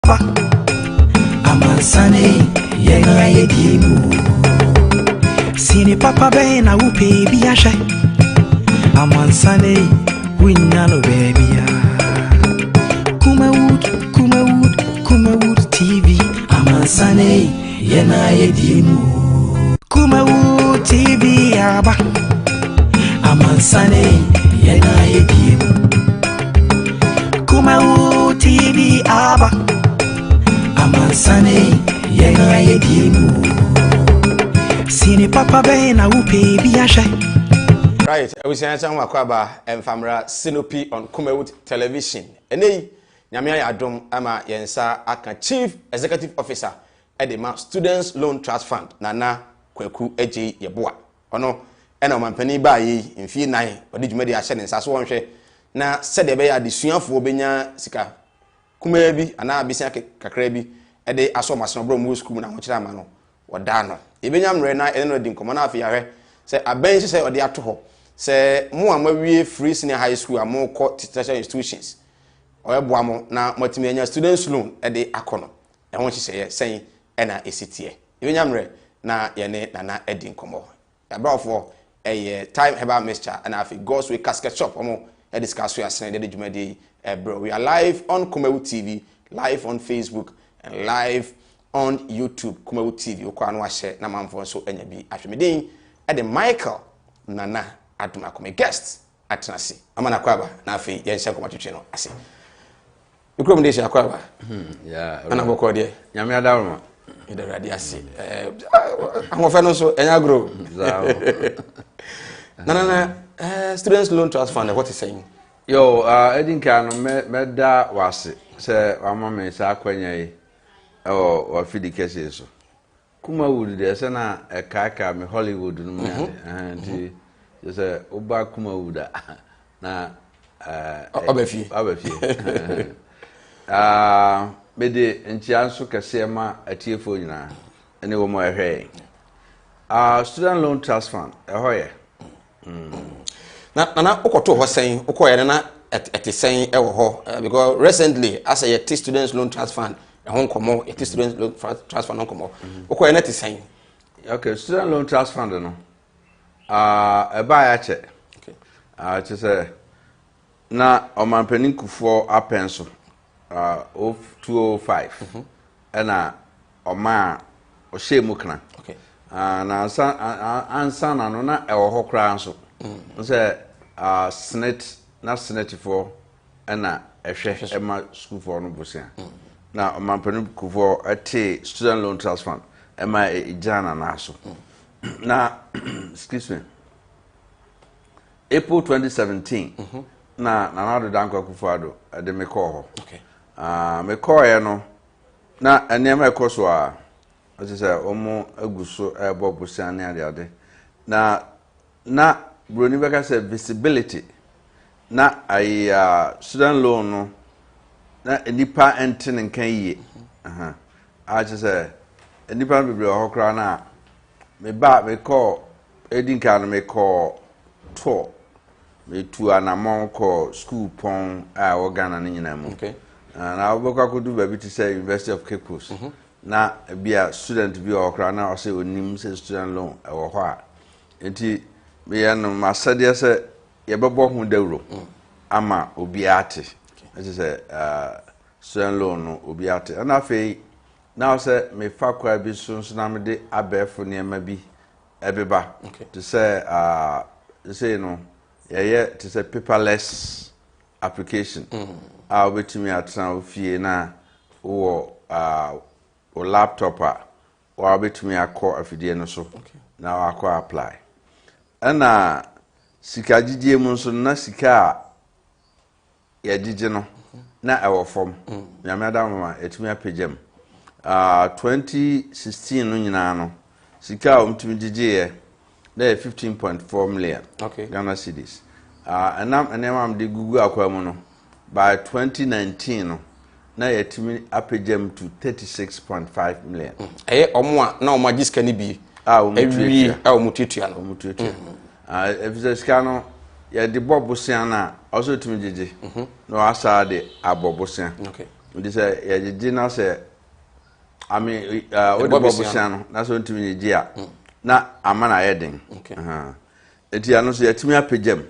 aba amansane yena yedimu sini papa be na upe bi ahwe amansane winya no baby ya Kumawood TV amansane yena yedimu Kumawood TV aba amansane yena yedimu Kumawood TV aba amansane yena yedimu sini papa be na upe bi ahwe. Right, I was saying something about Famra Sinopi on Kumawood Television. Ene nyame adom ama yensa aka Chief Executive Officer edema Students Loan Trust Fund nana kwaku eje yeboa. Ono ena omampani ba yi mfi 9 odi dwumadi ahye ne nsaso wonhwe na sede be ya desuafo obenya sika kuma bi ana abisia kakra bi ede asomaso bro mu school na ho kira ma no woda no ebenya mre na ene no di nkomo na afi yahwe se aben se ode ato ho se mu amawie free senior high school amoko tertiary institutions oyeboa mo na motimi anya students loan ede akono e ho hihye sen ena esitie ebenya mre na yene nana edi nkomo abrafo time herbal mixture and afi God's Way casket shop omo e discuss we asen de djumadi bro. We are live on Kumawood TV, live on Facebook and live on YouTube. Kumawood TV okwa no ahye na manfo so anya bi ahwemeden e de Michael nana aduma come guest atenase amana kwaba na afi ye nhyɛ komatwetwe no ase ikrom de hye kwaba yeah ana bokɔ de nyame adaroma ide radi ase ahofa no so enya agro nana Students Loan Trust Fund, what is saying? Yo, I think I me da wase say ama me sa kwanya yi o fi di kese so Kumawood de se na e kaka me Hollywood no me and say oba Kumawood na obafi me de nchianso kese ma atiefo nyina ene wo mo ehwe Student Loan Trust Fund ehoye na ukoto ho sen ukoye na etisen ewo ho because recently as a Students Loan Trust Fund ehon komo Students Loan Trust Fund komo ukoye na etisen. Okay, Student Loan Trust Fund no e ba ya che che say na omanpanin kufo apenso of 205 na oma o shemu kana okay na ansa na no na ewo ho kra nso say Senate for na ehwe ema school for no bosia na omanpanin kufo ate Student Loan Trust Fund ema ejana na so na excuse me April 2017 na Nana Danko Akufo-Addo de me call ho okay me call ye no na enema ekoso a say omo aguso ebo bosia ne ade na broni beka say visibility na ai student loan no na nipa enten nkan yie a say nipa bebre ho kra na me call edinka no me call to me tu anamon call school pon a organa ni nyina mu okay na obekwa kodu ba bi to say University of Cape Coast na bia student bi ho kra na o say onim say student loan e wo ho a enti me ya no masade say ye bebo hu dawro ama obi ate say student loan no obi ate na afei na say me fa kwa bi so na me de abefo ne ma bi ebeba to say no yeah to say paperless application betimi atena ofie na wo o laptop o betimi akọ afidie no so na akọ apply ana sika gigie mu so na sika ya gigi no na ewo form nyame adamama etimi apagem 2016 no nyina no sika o mtimi gigi there 15.4 million Ghana cedis enam de gugu akwa mu no by 2019 no na yetimi apagem to 36.5 million omo a na omo agiska ni bi omututua efisika no ye de bobosia na also timi gigi no asa de abobosia ndi say ye gye na say ami o de bobusiano na so ntimi gye a na ama na yeden enti ano so yatimi apagam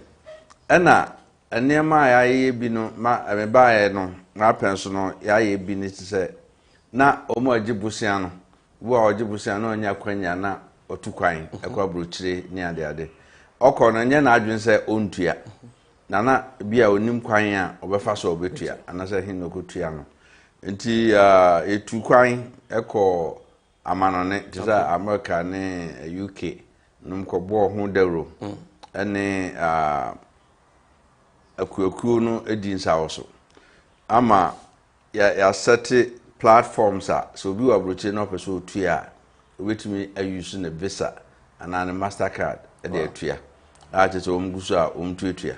na enema yaye bi no ma me baaye no na penso no yaye bi ni say na omo agibusiano wo agibusiano onya kwanya na otukwan ekwa brochire ni ade okọ na nya na adwen say ontua na bia onim kwan a obefa so obetua anase hin no kotua no nti etukwan ekọ amanone tisa America ne UK num ko bo ho dawro ene akuakuo no edi nsawoso ama ya set platforms so bi wa broche no person otua wetumi ayuse ne visa ana ne Mastercard e de atua acheche omguso a omtuatua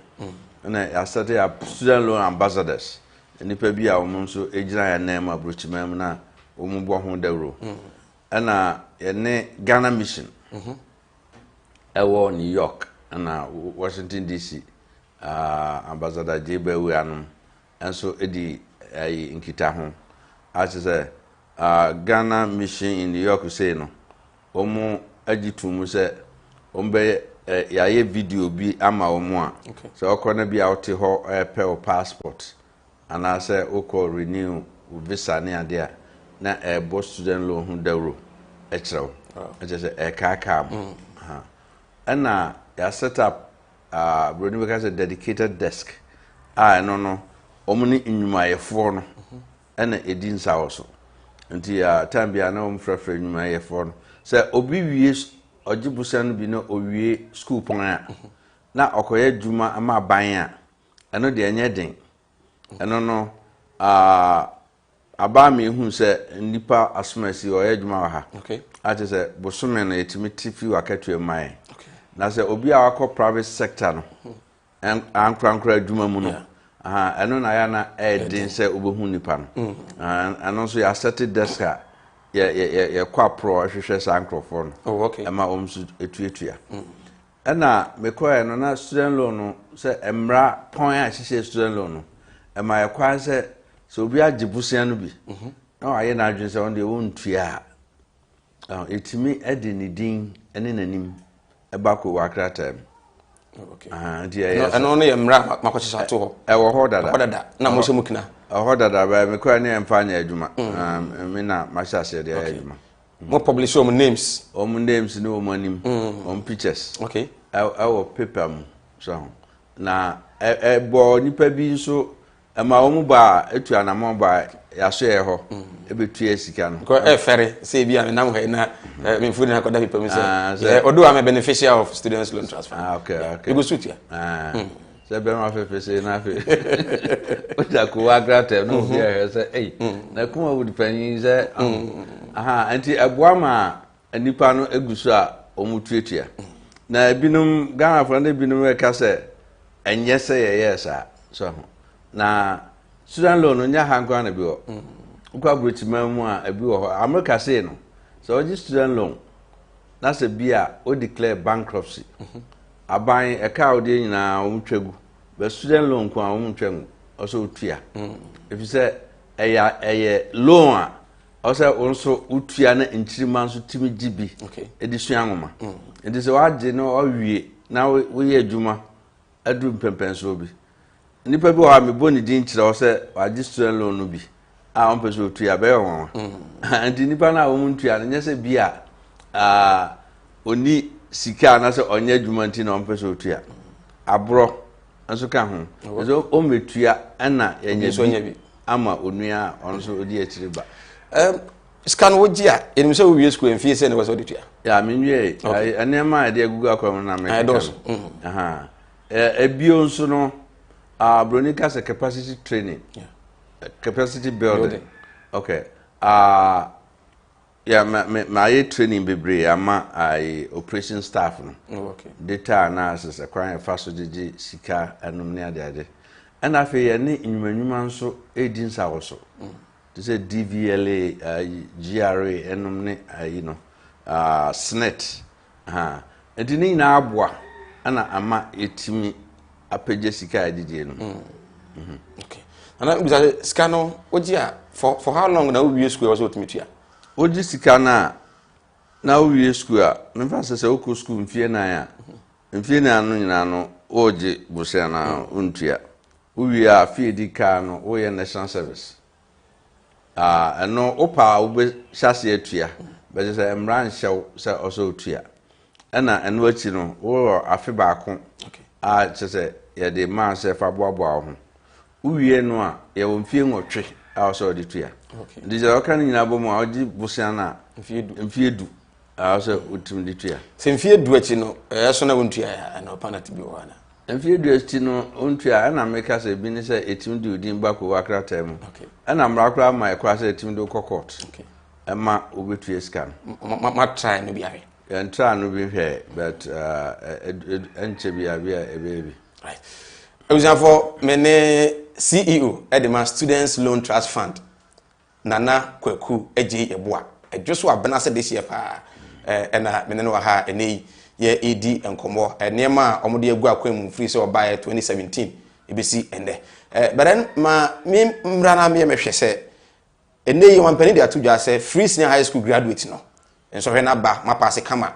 na ya set ya student loan ambassadors nipa bi a omonso ejira ya na ma broche mam na ombo ho dawro ana ne Ghana mission ewo New York ana Washington DC ambassador Jebewu anum enso edi nkita ho acheche Ghana mission in New York say no omo agitumu se ombe yaye video bi ama omo a so okona bi a ote ho pe o passport ana se oko renew visa ne ade a na bo student loan hu dawro ekrew acheche kaka ana ya set up broni because a dedicated desk no omo ni nnwumayefo no ana edin sawoso nti time bia na omfrafra nnwumayefo no se obi wie ogibusan bi no owie school pon a na okoye djuma ama ban a eno de enye den eno no aba me hu se nipa asomasi oye djuma wa ha ati se bosome no etimi tifi wakatue mai na se obi a wakọ private sector no ankra djuma mu no eno na ya na edin se obohu nipa no eno so ya set desk a ye kwa pro ahwehwe sa ankrofo no ema omsu etuetua na mekoe no na student loan no se emra pon a hihye student loan no ema ye kwa se so obi agibusia no bi na aye na adwen se on de wontua etimi edi ni din ene nanim eba ko wakrata eno no ye mra makochisa to ho ewo ho dada na mo shemukina ho dada ba me kwa ne emfanya adwuma me na mashase de adwuma mo publish your names ni o manim on pictures our paper mu so na bo nipa bi nso ma o mu ba etu anamon ba ya so ye ho ebetu esika no ko ferry say bi am na mo na me fu na ko da paper me say odo am beneficiary of students loan transfer okay you go suit ya se be ma fe say na fe o da ko wa grata no bi e say na Kumawood panyin say anti aboa ma nipa no egusu a omutuetua na binum Ghana for na binum e ka say enye say ye sa so na student loan nya hankwa na bi o ukwa brochima mu a bi wo America say no so oji student loan na say bia o declare bankruptcy aban eka o de nyina o mtwagu be student loan kwa o mtwagu o so otua if you say eye loan a o say onso otua na nchirima nso timi gibi edisua nwoma enti se waje no o wie na wo ye adwuma adu mpempenso bi nipa bi wa me boni din kire o say waje student loan no bi a on peso otua be won enti nipa na o muntua nya se bia oni sika na se onye adwuma nti na on peso otua abro nso ka ho so o metua na yenye bi ama onua onso odi akire ba scan woji a enim se wo wie school enfie se ne was odi tua ya menwie anema ade agugu akwam na me ebio nso no bronika se capacity training capacity building okay yeah my training bebre ama operation staff no data analysis akwan fa so gigi sika anum ne ade and afi ye ne nwumanwuma nso edin sawoso to say DVLA GRA enum ne SNET edini na aboa ana ama etimi apagye sika adidie no okay ana bisa skano ogia for how long na we school was otumitua ogi sikana na we school a memfa se okọ school mfie nan a mfie nan no nyina no ogi busia na untua we a fiedi car no we national service eno opa obe hyase atua be se emran hyew se oso otua ena eno achi no wo afe baako chese ye de man se fa boaboa ho uwie no a ye wo mfie nwotwe a oso odi tua ndi je okan nyina bomu a ogi busia na mfie du a oso otum di tua se mfie du achi no so na wontua ya na opanati bi wana mfie du achi no ontua ena meka se bi ni se etim di odin ba ko wakrata mu ena mrakra ma ekwa se etim do court ema obetua scan ma try no biare and try no be here but enche bi abia ebebi right for mene CEO Edema Students Loan Trust Fund Nana Kweku eji eboa edwoso abena se this year pa na mene no ha ene ye edi enkomo enema omode egu akwam free so buy 2017 ebesi ende but then ma mi mrana mi mehwe se ene yi wampani de atudwa se free senior high school graduate no enso hwe na ba ma pass kama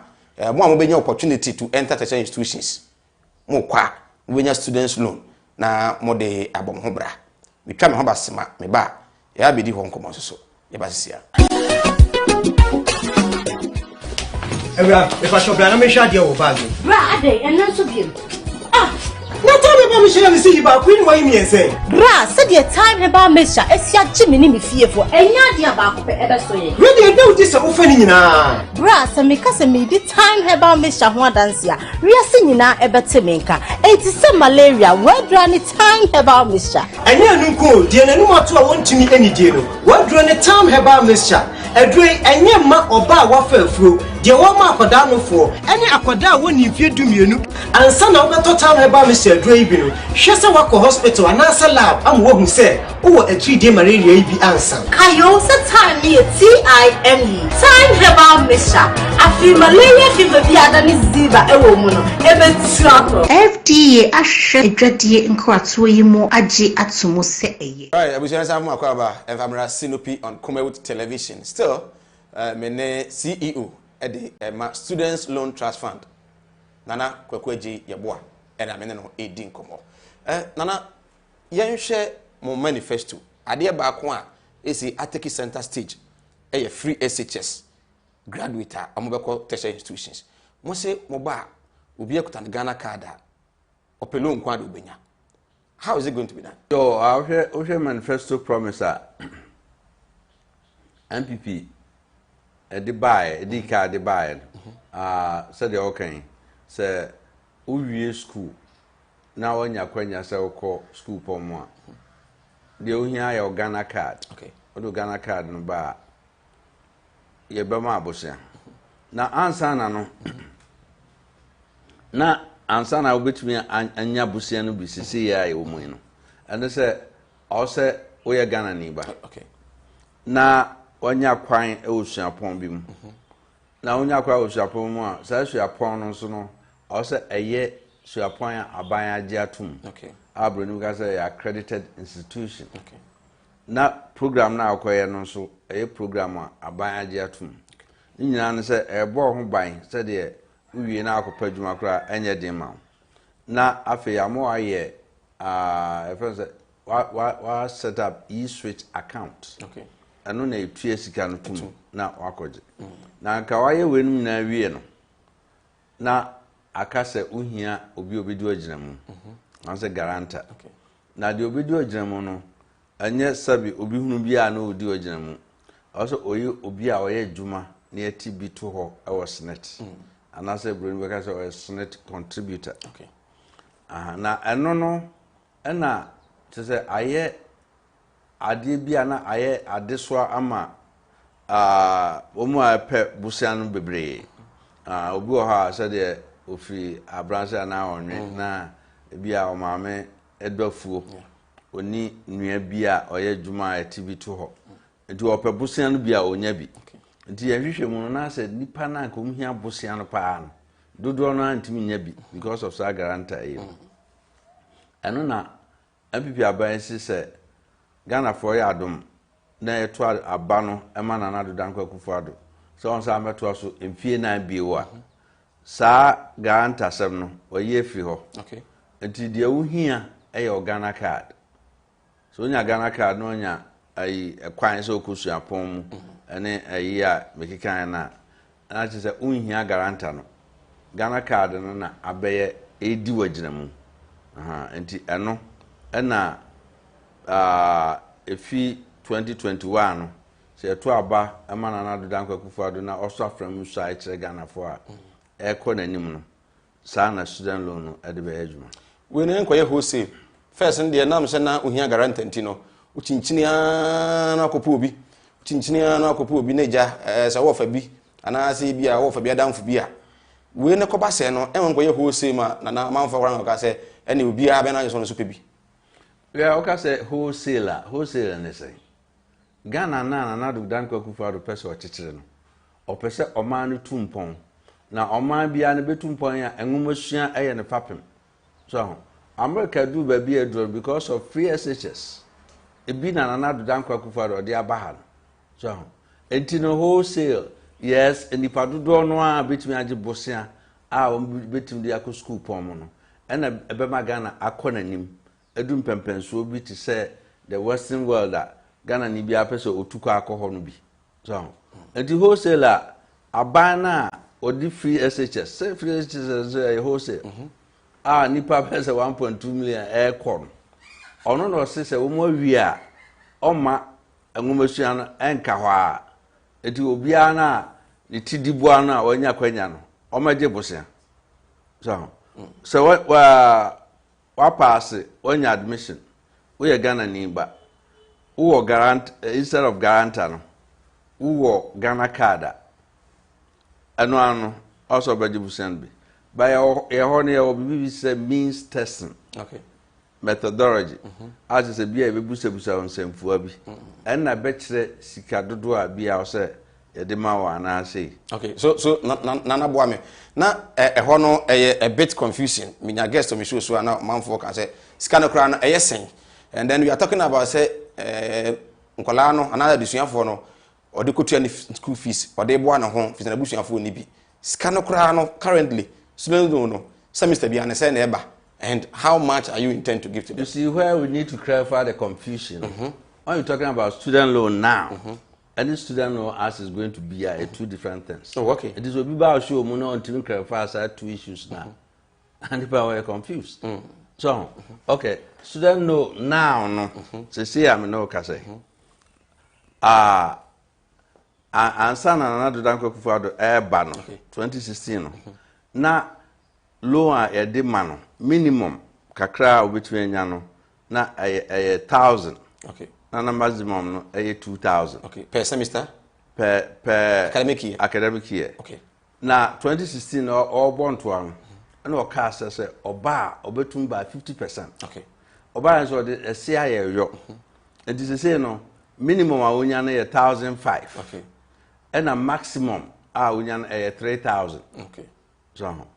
mo benya opportunity to enter tertiary institutions mo kwa wenya students loan na mode abom ho bra metwa me ho basema me ba ya bedi ho nkomo so ya basisia Ebra e fa shop na me sha dia wo bag bra ade enen so biem na to me ba me share me see ba queen why me ense bra said the time he ba me sha esia gimi ni me fiefo enya dia ba ko pe ebe so ye we dey do this so fa ni nyina bra se me ka se me di time he ba me sha ho adanse a wiase nyina ebe te me nka enti se malaria wadra ni time he ba me sha enya anu ko die na nu mato a wontimi ani die no wadra ni time he ba me sha edwe enye ma oba wa fa afuro die wo ma akoda no fo ene akoda woni fie dumienu ansa na obeto time he ba me sha edwe ibi no hwe se wako hospital anasa lab am wo hu se wo atri die malaria ibi ansa ayo se time ni TIME time he ba me sha afi malaria fever bi ada ni ziba ewo mu no ebe tuato FDA ahwe edwadie nkwato yi mu age atomo se eye right abusian sam akwaba enfamra Sinopi on Kumawood Television still mene CEO Edema Students Loan Trust Fund Nana Kwekweji yeboa ena mene no edi nkomo nana yenhwe mo manifesto ade ba ko a esi ateki center stage free SHS graduate amobeko tertiary institutions mo se mo ba obi ekuta Ghana card opelo nkwa do benya how is it going to be done so our manifesto promise MPP the card the buy said the okay say uwie school na wanya kwanya say ukọ school pomo a de ohia ya Ghana card okay odo Ghana card no ba ye bema abosia na ansa na no na ansa na obetumi anya bosia no bi sisi ya ye omo no and say o say o ye Ghana ni ba okay na wanya kwan osuapon bi mu na wanya kwa osuapon mu a sa osuapon no so no o say eye suapon aban age atum okay abronu ga say accredited institution okay na program na akoye no so eye program aban age atum nyina no say ebo ho ban say de uwie na akopa dwuma kra enye den ma na afi amo aye wa set up e-switch account okay anu na etua sika no tum na wakoje na nka waye wenum na wie no na akase uhia obi obedi ogyina mu anse guarantor okay na de obedi ogyina mu no anye sabi obi hunu bi a na odi ogyina mu also oyi obi a oye dwuma na yati bi to ho e wo snet anase bro ni beka say snet contributor okay na eno no na tse aye ade bia na aye adeso ama omu ape busia no bebre obi o ha se de ofi abranse na onwe na bia o maame edofuo oni nua bia oye dwuma atibi to ho nti ope busia no bia onya bi nti ya hwehwe mu na se nipa na ka omhia busia no pa no dodo no antimi nya bi because of sa guarantor eno na MPP aban si se Ghana for ya adom na eto aba no ema na nado dankwa kufuado so on sa meto so emfie na biewo a sa garanta sem no oye fi ho okay enti de wuhia eye Ghana card so nya Ghana card no nya ai ekwan so kosuapon mu ene ayi a mekikan na che se unhia garanta no Ghana card no na abeye edi wagina mu enti eno na efi 2021 no se eto aba ema na nado dankwa kufuado na oso afram so a kire Ghana fo a eko nanim no sa na student loan no ede be adwuma we ne nkoye wholesale first nde na mse na ohia guarantee no uchinchini na akopo obi uchinchini na akopo obi na ja se wo fa bi ana se bi a wo fa bi adamfo bi a we ne koba se no enkoye wholesale ma na manfa wara ka se ene obi a be na so no so pe bi yeah okay say wholesaler ne say Ghana na nado dankwa kufuado pese o chichire no o pese o man no tumpon na o man bia ne betumpon ya enwomasua eye ne papem so America do baby edro because of free SHS ebi na nado dankwa kufuado de abaha so enti no wholesale yes enipa dodo no a betimi age bosia a o betimi de akọ school pon mo no ena ebema Ghana akonanim edum pempenso bi ti say the western world Ghana ni bia pese otuko akọ no bi so enti wholesaler abana odi free SHS say free SHS a wholesale nipa pese 1.2 million ekọ ono no se wo mo wi a oma enwumasua no enka hɔ a enti obia na ni tidibu ana onya kwanya no omaje bosia so wa pass onya admission we Ghana ni ba wo guarant instead of guarantor no wo Ghana card ano also baje busan bi by your ne o bibi say means testing okay methodology as say bia be busa on semfua bi en na be kire sika dodo a bia o say ye de ma wa na say okay so na boa me na ho no a bit confusing minya guest to me show so na manfo can say sika no kra no sen and then we are talking about say nkola no another dusuafo no o de kotua ni school fees o de boa na ho fees na busuafo ni bi sika no kra no currently student no semester bi an say na eba and how much are you intend to give to them? You see where we need to clarify the confusion. When you're talking about student loan now, any student loan as is going to be two different things. Oh, okay. It is what people show me until we clarify two issues now, and people are confused. So, okay, student loan now, no, say I'm no kase. Answer another danko kufuado ban 2016 na loan a de mano minimum kakra obetwe nya no na 1,000 okay na maximum no 2,000 okay per semester per academic year okay na 2016 all born to am na o ka say oba obetum by 50% okay oba so de sia ye yo it is say no minimum a onya na 1,500 okay and a maximum a onya na 3,000 okay so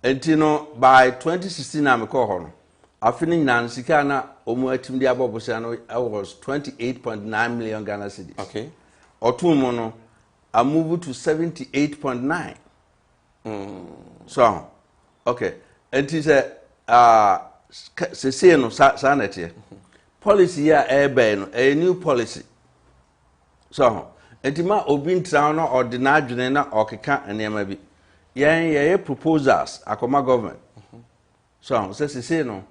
enti no by 2016 na me call ho no afini nyina sika na omu atim dia bobosia no was 28.9 million Ghana cedis okay otumo no I move to 78.9 so okay enti se no sa na tie policy ya ebe no a new policy so enti ma obi ntra no ordinary na okeka enema bi ye proposals akoma government so say no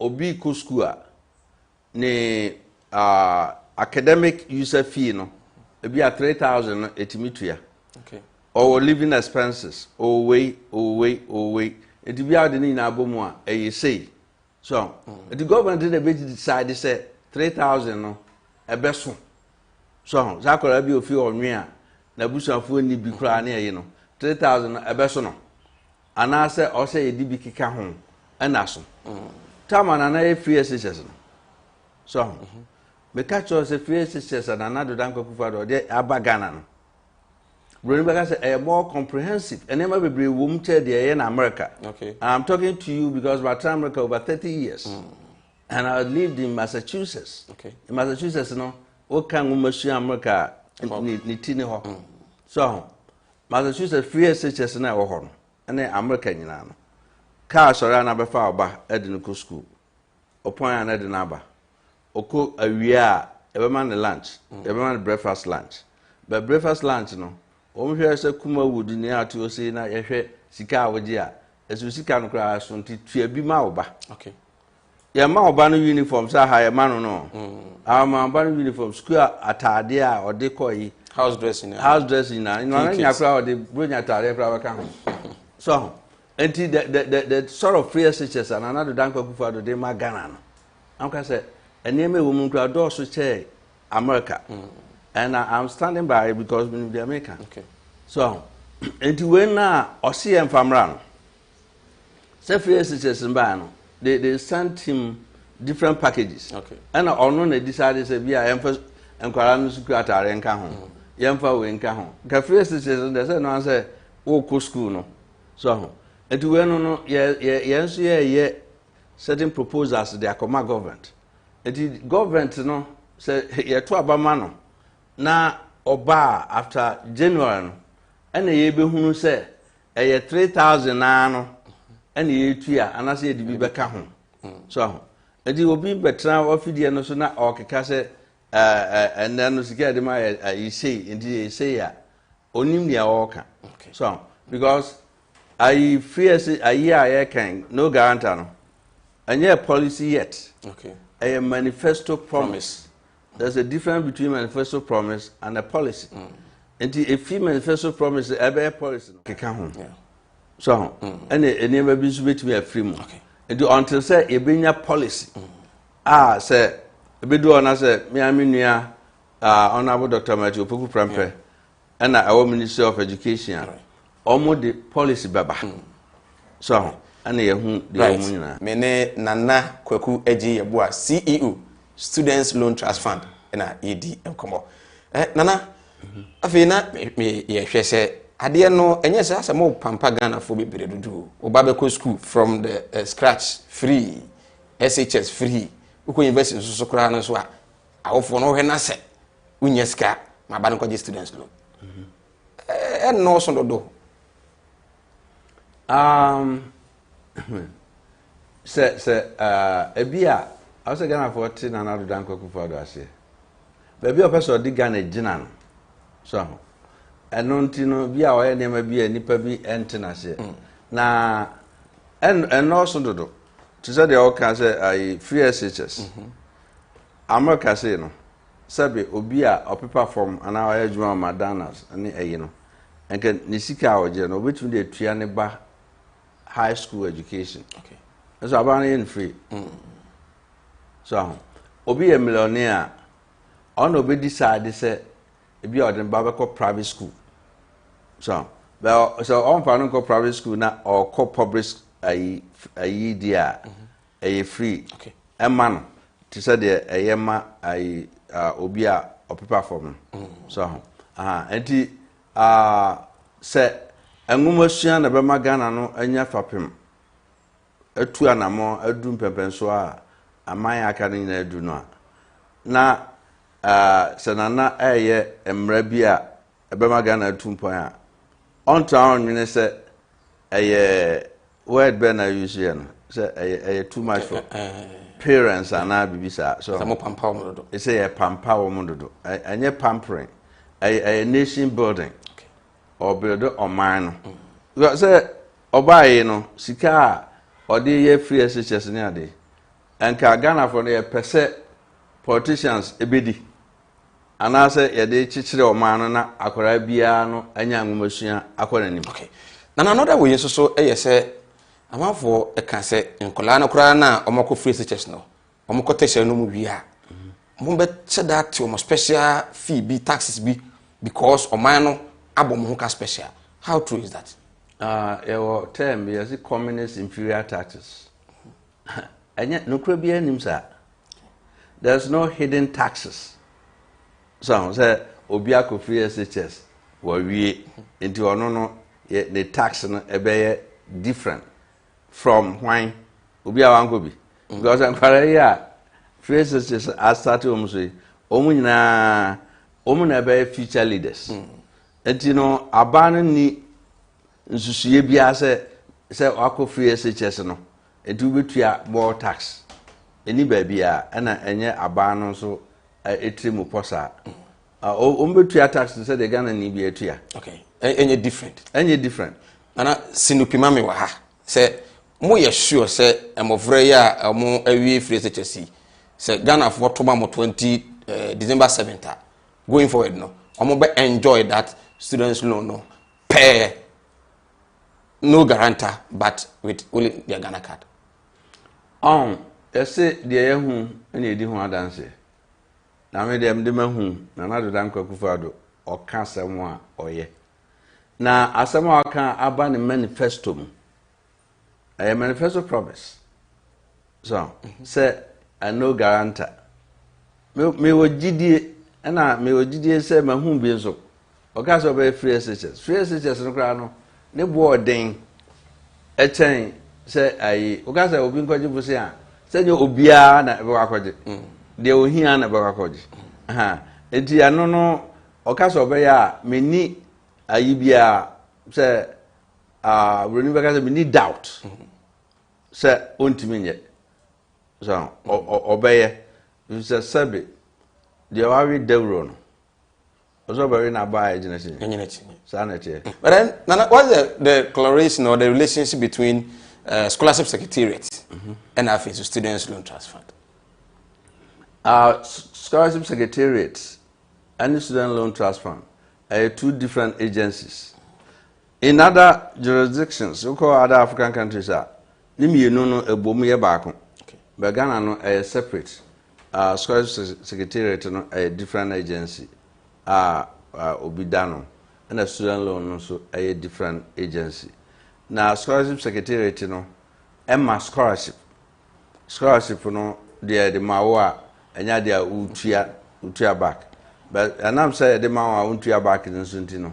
obi ko school ni academic user fee no e be 3,000 no etimitua okay or living expenses or way it be out ni na abomu a e say so the government did be decide say 3,000 no e be so zakora bi ofi onwe a na busuafo ni bi kura na ye no 3,000 ebeso no anase o say edi bi kika ho enaso tama na e free SHS no so me catch us free SHS na na do danko kufa de abagana no broni baka say more comprehensive and never be wom che de in America okay I'm talking to you because by time America over 30 years and I lived in Massachusetts. Okay. In Massachusetts, no, what can we machine America ni tini ho. So, Massachusetts free SHS na wo ho no. Ene America nyina no. Car sorry na be fa oba ediniko school. Opon an edinaba. Oko awia ebe man lunch, ebe man breakfast lunch. But breakfast lunch no, o hwe se Kumawood ni atu o se na ye hwe sika awodi a, esu sika no kra so nti tua bi ma oba. Okay. Ya ma oba no uniform sa ha ya ma no no. Ma oba no uniform school atade a ode koyi House dressing na. House dressing na. Ino anya kra ode bronya atade kra ba ka ho. So, enti the sort of free SHS and another danko kufa do de ma Ghana no. Am ka say eneme wo mu kra do so che America. And I'm standing by it because we need the American. Okay. So, enti when na osi emfamra no. Say free SHS mba no. They sent him different packages. Okay. And ono na decided say bia emfa enkwara no school atare nka ho. Yemfa we nka ho. Ka free SHS they say no say wo ko school no. So, enti we no yenso ye certain proposals they akoma government. Enti government no say ye to abama no na oba after January no ena ye behunu say eye 3,000 na no ena ye tua anase ye dibi beka ho. So, edi obi betra ofidie no so na okeka say ena no sika de ma ye say enti ye say ya onim ne awoka. So, because I fear say a year can no guarantee no. And yet policy yet. Okay. A manifesto promise. There's a difference between manifesto promise and a policy. And if you manifesto promise a policy Yeah. So and it never be to me a free mo. Okay. And until say a bring policy. Say a bit do on say me aminia honorable Dr. Matthew Pupu Prampe and our Minister of Education. Almost the policy baba. So and you right. Mene Nana Kweku Eji Yabua CEO Students Loan Trust Fund na ED enkomo. Nana afina me ye hwe se ade no enye se asemo pampa Ghana fo bebere dudu. Oba be ko school from the scratch free, SHS free. Uko university so kra no so a awofo no hwe na se unye ska ma ba no ko students loan. No so do. Ebia I was Ghana for 10 and another danko kufa do ase. Baby person di Ghana gina no. So eno ntino bia o ye nema bia nipa bi entena se. Na no so dodo. To say the all can say I free SHS. America say no. Sabe obi a opepa form ana o ye djuma madanas ani eyi no. Enke ni sika o je no between the tua ne ba high school education. Okay. So about in free. So obi a millionaire on obi decide say ebi odin ba ko private school. So well so on fa no ko private school na or ko public ayi dia ayi free. Okay. E man to say the ayema ayi obi a opepa form. So enti say enwumasua na be magana no anya fapem etu anamo adu mpempenso a aman aka ni na adu no na senana eye emra bi a ebe magana atu mpon a onto onwene se eye word be na use no se eye too much for parents and bibisa so samo pampa wo mododo e say pampa wo mododo anye pampering a nation building or build on mine. You say, Obaye no, Sika, or the year free SHS near day. And Ghana for the per se politicians ebedi. And I say, a day chichre or manana, Akorabiano, and young Machine, Akoranim. Okay. Now, another way so, say, I'm out for a cassette in Colana Crana, or Moko free SHS no. Or Moko Tesha no movie. Mumbe said that to special fee be taxes be because or mano. Abom special. How true is that? Your term is communist inferior taxes. And yet, no crabby nimsa. There's no hidden taxes. So, say, Obiako free SHS, where we into no, the tax a different from wine. Obia Wangobi. because nkwara ya phrases is start so nyina na be future leaders enti no aban ni nsusuye bia se akọ free SHS no enti ubetua more tax eni ba bia na enye aban no so etrimu posa betua tax se de Ghana ni bia etua okay enye different ana sinupima me wa ha se mo ye sure se emofre ya mo awie free SHS se Ghana for to mo 20 December 7th going forward no omo be enjoy that students loan no pay no guarantor but with only their Ghana card say the yehu ene edi ho adanse na me dem de mahu na na dodan kwakufado o ka asem a oye na asem a ka aba ne manifesto mu manifesto promise so say no guarantor me wogidie na me wogidie say mahu bi nso o ka so be free SHS no kra no ne bo den echen say ayi o ka say obi nkoje busi a say obia na be wakoje de ohia na be wakoje enti ano no o ka so be ya meni ayi bia say broni be ka say meni doubt say ontimi nye so obeye say sabe de wawe dewro no oso be na ba ejina chi sa na che but then Nana, what's the declaration or the relationship between scholarship secretariat and AFIS students loan trust fund? Scholarship secretariat and student loan trust fund are two different agencies. In other jurisdictions, we call other African countries are nimi no ebomu ye baako. But Ghana no a separate. Scholarship secretariat no a different agency. Obidano and a student loan also a different agency. Now scholarship secretariat no Emma scholarship no the mawa enya dia utua back but anam say the mawa utua back nso ntino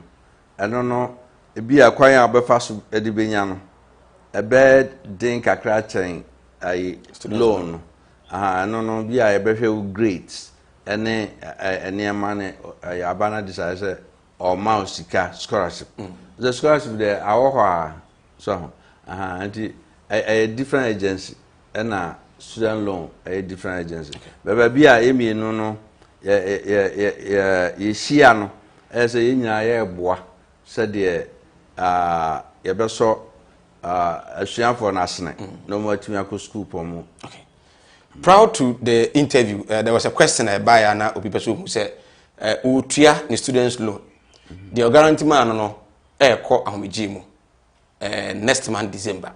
eno no ebi akwan abefa so edi benya no ebe den kakra chen ai loan eno no bi a ebehwe grades ene ema ne abana decide say or mouse sika scholarship the scholarship there awo so a different agency and a student loan a different agency but be a emi no ye shia no as a nyina ye boa said the ye be so asuan for nasene no more timi akọ school pomo. Okay, proud to the interview there was a question by ana obi person who said utua ni students loan the guarantee man no ekọ ahomejimu next month December.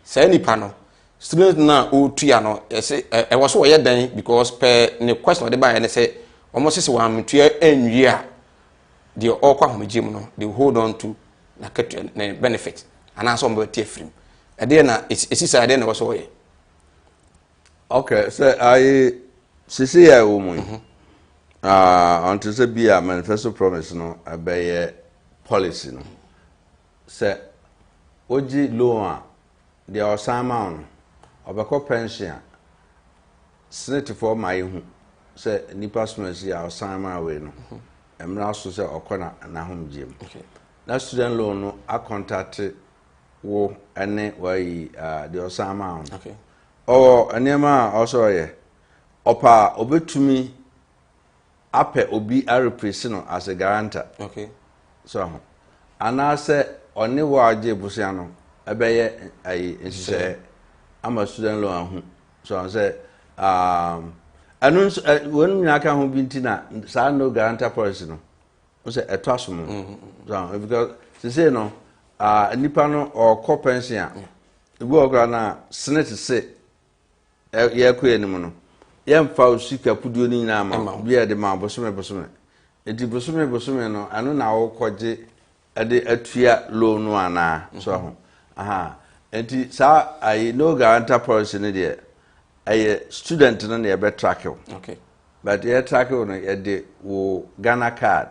Say nipa no students na utua no say e was so ye dan because per ne question de buy na say almost say one mutua enwia the okwa ahomejimu no they hold on to na benefit and also be tie free e dey na esi say dey na was so ye. Okay, so I see ya woman until say be a manifesto promise no abeye policy no say oji loan the osama on obeko pension senate for my hu say nipa students ya osama we no emra so say okona na homgiem na student loan no a contact wo ene wai the osama on Okay, enema also ye opa obetumi ape obi a represent no as a guarantor. okay, So ana se oni wa age busia no ebeye ai nsise ama student loan hu so say anu wonu nyaka hu binti na sa no guarantor policy no say eto asomo so because say no nipa no or co pension ebu okra na senate say ye ko enim no ye mfa osika puduo ni nyina ama bia de ma bosome enti bosome no anu na wo koje ade atua loan no ana so ho enti sa I no guarantor policy ne de ay student no na be track you. Okay, But ye track you no ye de wo Ghana card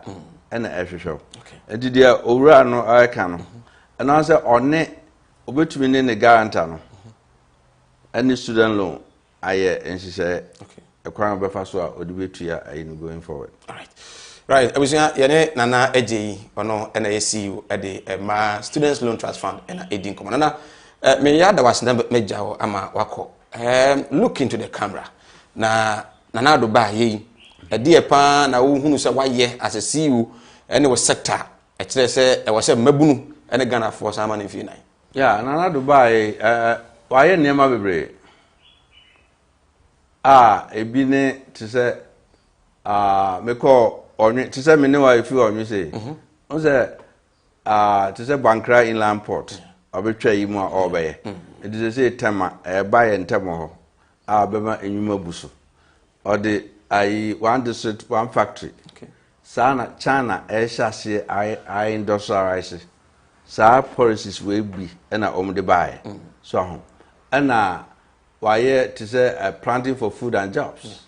na ehwehwe. Okay, Enti de owura no aka no and answer one obetumi ne guarantor no any student loan ayɛ nhyehyɛ ekwan befa so a odibetua ayi no going forward. Right, abusia yene nana eje ono na yesiu de ma students loan trust fund na edin komo nana me ya da wasna meja wo ama wako look into the camera na nana do ba yi ade pa na wo hunu se waye as a CEO ene wo sector e kire se e wo se mabunu ene Ghana for sama na fi nan yeah nana do ba yi waye niam bebre ebi ne te se me call onwe to say me ne wa ifi onwe say on say to say Bankra Inland Port obetwa yi mu a obeye it is say tema ba ye ntemo ho bema enwuma buso ode ai one district one factory sana China hye I industrialize sa policies we bi na omde bae so ho na waye to say planting for food and jobs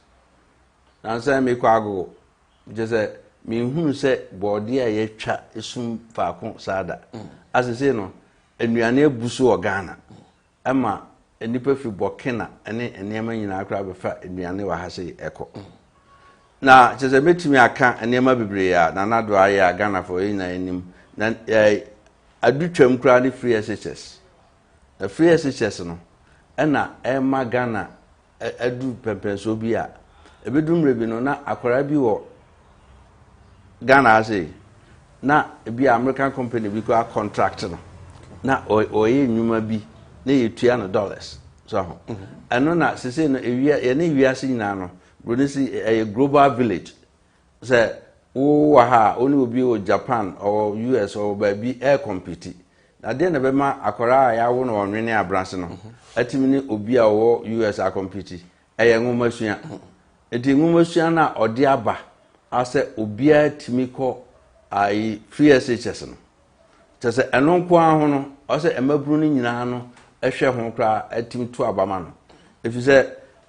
na say me kwago just me hunu se body a yetwa esum faako sada asese no enuane abusu o Ghana ema enipa fi Burkina ene enema nyina akra befa enuane wa ha se eko na just metimi aka enema bebre ya na nado aya Ghana for ina enim na adutwam kra ne free SHS the free SHS no ena ema Ghana adu pempenso bi a ebedumre bi no na akwara bi wo Ghana say na be American company bi ko contract no na oye nyuma bi na yetua no dollars so eno na sese no ewia ye na wiase nyina no bronisi a global village say wo wa ha oni obi o Japan or US or baby air compete na de na be ma akora ya wo no onwene abranse no atimi ni obi a wo US a compete eye ngomasua eti ngomasua na ode aba ase obia timiko ai free SHS no tese enonko aho no ose emaburu ni nyina no ehwe ho kra atimto abama no efise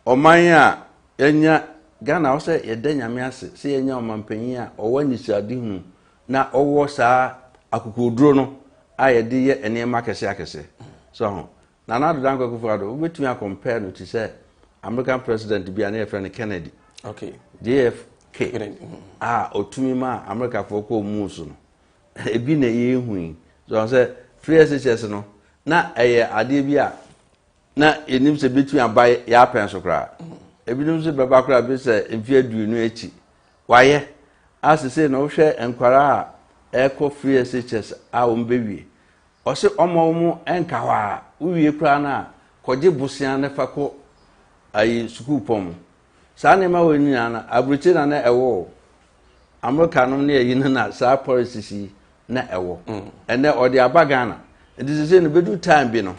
oman a yenya Ghana ose yeda nyame ase se yenya omampanyin a owa nyisiade hu na owo saa akokoduro no ayede ye enema kese so ho na na do danko kufado obetumi a compare no to say American president bi na friend Kennedy JFK otumi ma America for ko musu no ebi na ye hu so say free SHS no na eye ade bi a na enim se betumi abai ya penso kra ebi nim se baba kra bi se emfi aduonu echi waye asese na wo hwe enkwara a eko free SHS a wo mbewie o se omo mu enka wa uwie kra na koje busia ne fako ayi school pom sa ne ma wani na abruche na ewo America no ne yi na sa policy na ewo ene odi abagana ndi se no bedu time bi no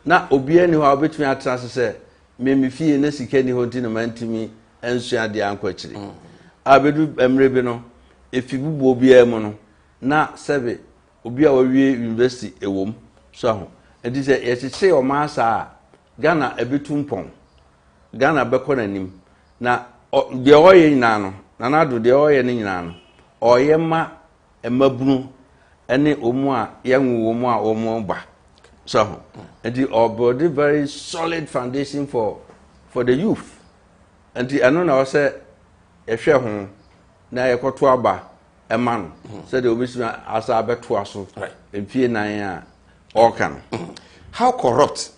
na obi ani ho obetumi atrase se memi fie na sika ni ho nti no mantimi ensua de ankwachiri abedu emre bi no efibubu obi emu no na sebe obi a wawie university ewom so ho ndi se yechiche o ma sa Ghana ebetumpon Ghana beko nanim na de oye nyina no na nado de oye ne nyina no oye ma emabunu ene omu a yanwu omu a omu ba so and the very solid foundation for the youth and the ano na o say ehwe ho na yekoto aba ema no say the obisi asa abeto aso empie nan a orkan. How corrupt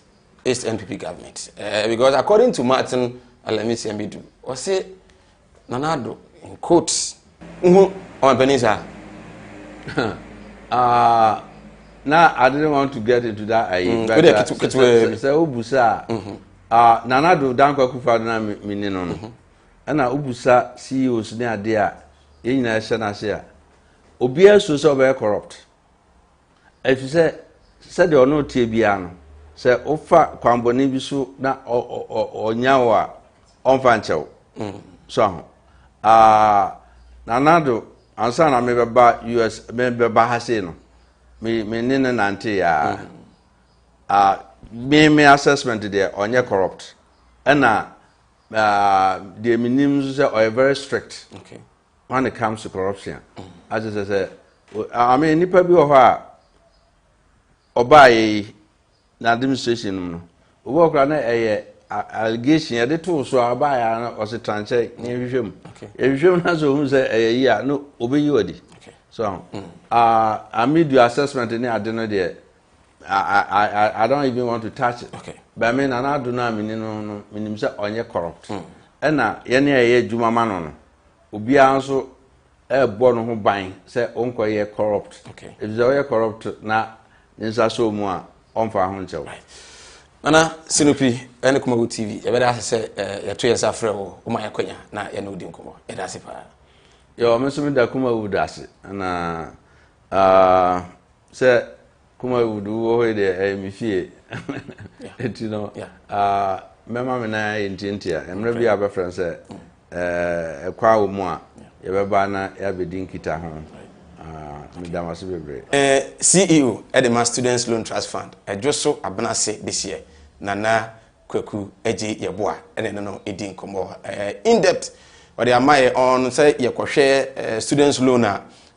is NPP government? Because according to Martin Alamisi Ambidu, o say Nanado in quotes on Benisa. Now I didn't want to get into that. Say ubusa. Nanado danko kufado na minino no. Ana ubusa CEOs ne ade a yin na ehye na se a. Obi aso so be corrupt. If you say the ono tie bia no. Say ofa kwamboni bi so na onyawo a onfa nchew. So Nanado ansa na me beba US me beba ha se no. Me nene nante ya me assessment there onye corrupt na the minimum say are very strict when it comes to corruption. As I say I mean nipa bi ho a obaye na administration no wo kra na allegation ya de to so abaya na o se tranche ne hwehwem ehwehwem na so hu se eyi a no obeyi wadi so media assessment ni ade no de I don't even want to touch it but I mean ana do na mini no minim se onye corrupt na ye ne ye djuma ma no obi anso bo no ho ban se onkoye corrupt if they are corrupt na nsa so mu a onfa ho nchew Nana Sinopi ene Kumawood TV e beda se ya to yesa frɛ wo ma yakonya na ye no di nkomo e da se pa yo me so me da Kumawood ase na se Kumawood wo he de mi fie eti no mema me na entintia emre bia be friend se kwa wo mu a ye be ba na ya be din kita ho Madam Asibebre. CEO Edema Students Loan Trust Fund. Joso Abanase this year. Nana Kweku Eji Yeboa. And no Edin Komo. In depth. What they are on say you share students loan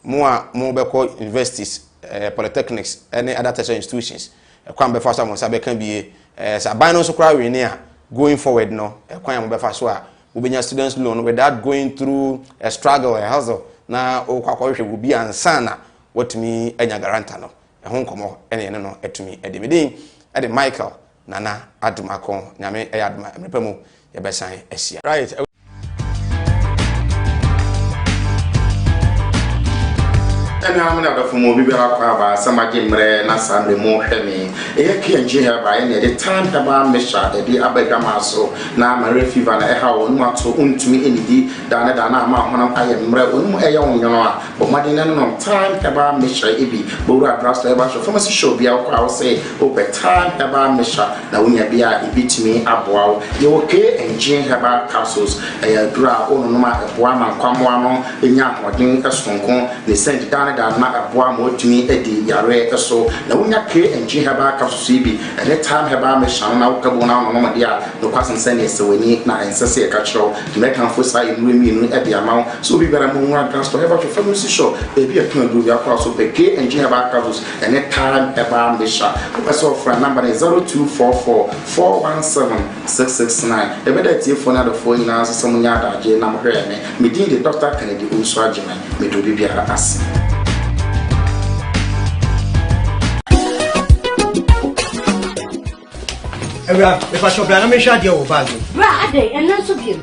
more beko universities, polytechnics, any other tertiary institutions. Kwambe first one sabe can be sabino so cry we near going forward no. Kwambe first one we students loan without going through a struggle, a hustle. Na okwakwa hwe bi ansana watumi anya garanta no ho nkomo ene no etumi edemedin ede Michael Nana Adumako nyame eyaduma emrepamu yebesan asia right na amna da fumo bibira kwa ba samaje mre na sambe mo hwemi e kienje ha ba ene de time da ba mesha e di abega maso na mare fever na e ha wonu ato untumi enidi da na ama honam aye mre wonu e ya wonyono a bo made na no time da ba mesha e bi bo ra trust e ba so pharmacy show bia kwa wo say o be time da ba mesha na wonya bia e bitimi aboa ye wo ke enje ha ba capsules e dura onu no ma e boa man kwamo ano enya hodin esonko ne send da na aboa mo tumi edi yare eso na wonya ke enji heba kapsusu bi any time heba me shan na wokabo na no dia no kwasen send esewani na ensese e ka kiro to make am for sai nru mi nu edi amount so bi bera mo nwa transport heba to pharmacy shop e bi e tun do ya kwa so pe ke enji heba kapsusu any time heba me shan so for number 0244 417 669 e be da tie phone na the phone na so mo nya da je na mo hwe me din de Dr. Kennedy Unso Agyeman me do bi bia as if I shop na me sha dia wo bag. Bra ade enen so biem.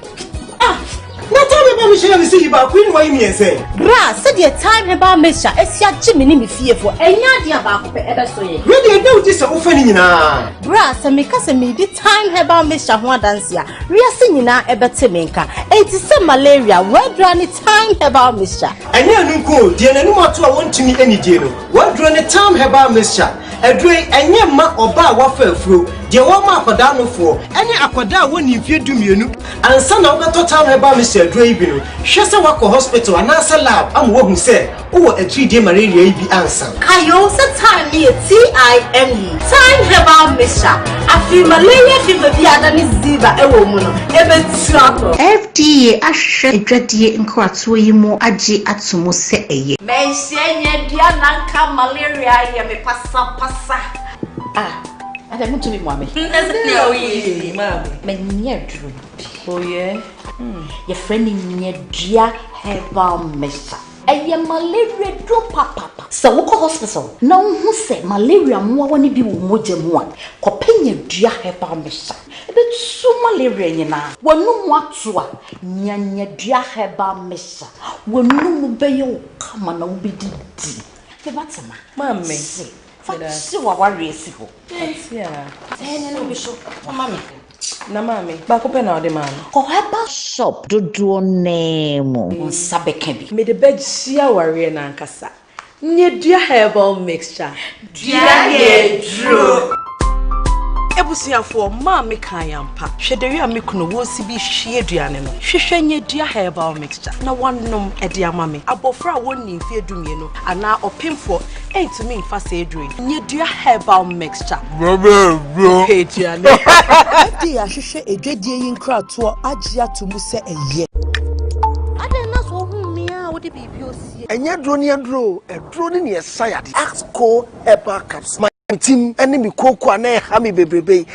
Na time ba me share me see ba queen why me say. Bra said the time he ba me sha esia gimi ni me fie fo. Enya dia ba ko pe ebe so ye. We dey do this o fa ni nyina. Bra se me ka se me di time he ba me sha ho adanse a. Riase nyina ebe te me nka. Enti se malaria wadra ni time he ba me sha. Anya anu ko die na nu mato a wontumi anidie no. Wadra ni time he ba me sha. Edwe enye ma oba wa fa afuro. Die wo ma akoda no fo. Ene akoda woni mfie dumienu. Ansa na obeto time he ba me sha edwe ibi no. Hwese wako hospital anasa lab am wo hu se wo atridie malaria ibi ansa. Kayo se time ni TIME. Time he ba me sha. Afi malaria fever bi adani ziba ewo mu no. Ebe tuato. FDA ahwe edwadie nkwatoa yi mu agi atomo se eye. Mensenye dia nanka malaria ye me pasa. I don't want to be mommy. No, ye, mommy. Many drew. Oh, yeah. Your friend in your dear herbal mesa. I am malaria drop papa. So, what hospital? No, who said malaria more when you be moja one. Copenia dear herbal mesa. But so malaria na. When no more to Nyanya dear herbal mesa. When no bayo come on, obedi. The batama, Mommy. See what worries you. Yeah. Then we show mammy. Na mommy. Back up now, the man. Herbal shop do name. Sabekebi. Me the bed see a warrior nankasa. Nye dear herbal mixture. Dear Drew. Ebusiafo ma me kan yampa hwederi a me kuno wo si bi hwie aduane no hwehwenye dia herbal mixture na wanom ede amame abofra wonni mfie dumie no ana opemfo entumi mfa se edure nye dia herbal mixture bro aduane dia hwehwe edwadie yi nkrato agye atomu se eye ade na so hu me a wo de bibi osie enye dro ne dro edro ne ne sayade axco herbal caps team enemy koko na ha me bebrebe eyi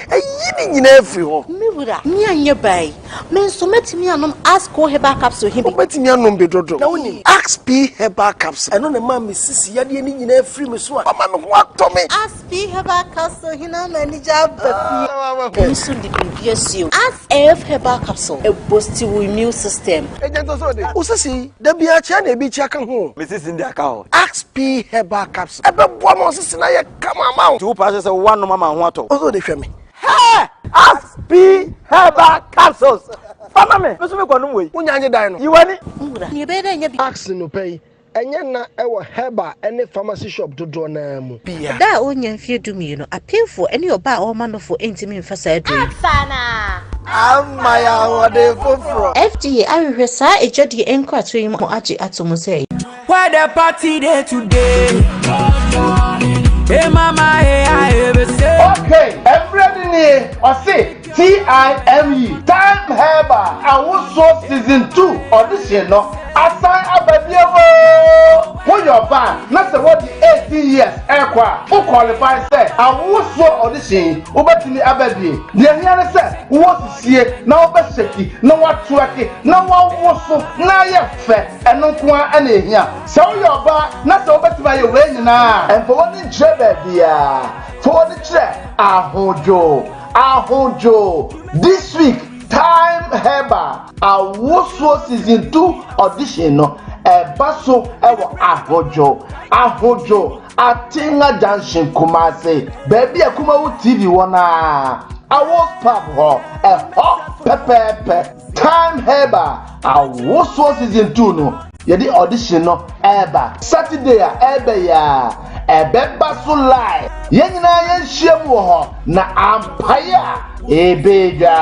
ni nyina afiri ho me Mbura, Nya bay. Men so met me anom ask ko heba capsule him. Bet me anom be dodo. Na woni Ask P Heba capsule. Eno na ma me sisi yade ni nyina free me so. Mama me ho to me. Ask P Heba capsule hina manager baby. So the previous you. Ask F Heba capsule. A boost your immune system. Ejento so de. Usisi, da bia chia na ebi chia kan ho. Me sisi ndi aka ho. Ask P Heba capsule. Ebe boa mo sisi na ye kama ma. Tu pa se one no mama ho ato. Ozo de hwe me. Hey! Ask P Heba capsules. Mama me, me so me kwanu we. Unya anye dan no. Yiwani. Mbura, ni be da nya bi. Ask no pay. Enye na ewo Heba ene pharmacy shop dodo na mu. Bia. Da onya mfie dumi no. Apinfo ene oba o ma no fo entimi mfasa adru. Sana. Amaya wode foforo. FDA ahwehwe saa ejodi enkrato yi mo age atomo say. Where the party day today? Hey mama, hey I ever say. Okay, everybody or say TIME Time Heba. I was so season 2 audition no. Assign abadiabo. Who your band? Not say what the 18 years aircra. Who qualify say I was so audition. Obatimi abadi. The here say who was see now be shaky. No what twerky. No one was so na ye fe. And no kwa ane here. So your band not say obatimi your way na. And for what the job dia. For the check. Ahojo. This week Time Heba. I was so season 2 audition no. Baso ewo Ahojo. Atinga Junction Kumase. Baby Kumawood TV wana. I was pub ho. Pepe. Time Heba. I was so season 2 no. Yedi audition no. Saturday ya. Baso live. Yenina yenhiem wo ho na ampaya ebeja.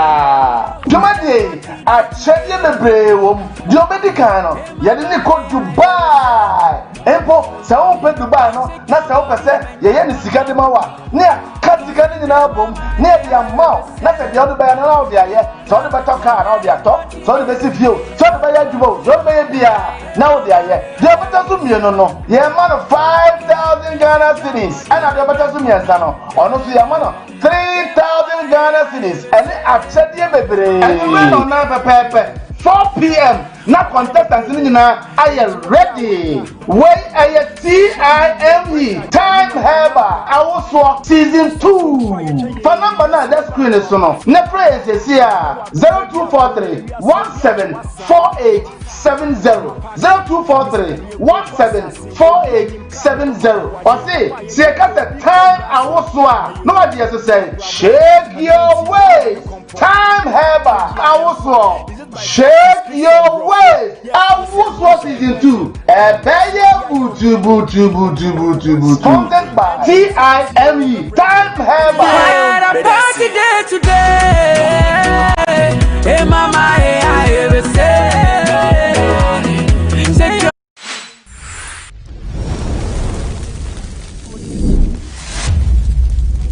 Tomade a cheye bebre wo. Di obedika no. Yedi ni ko Dubai. Empo se wo pe Dubai no na se wo pese ye ni sika de mawa. Ne ka sika ni na bom. Ne dia maw na se dia do ba na na dia ye. So de beto car na dia to. So de besi fio. So de ba ya dubo. So de ba ya bia na dia ye. Dia beto so mieno no. Ye man 5,000 Ghana cedis. And dia beto so miensa no. Ono so ye man 3,000 Ghana cedis. And achedie bebre. And we no na pepe. 4 p.m. Na contestants ni na are ready. Where are TIME Time Heba. I was season 2. For number na that screen is no. Ne phrase is here 0243 174870. 0243 174870. Or say cut the time I was no idea to say shake your waist. Time Heba. I was shake your waist. I was season 2. Sponsored by TIME Time Heba. Where the party day today? Hey mama, hey I ever say.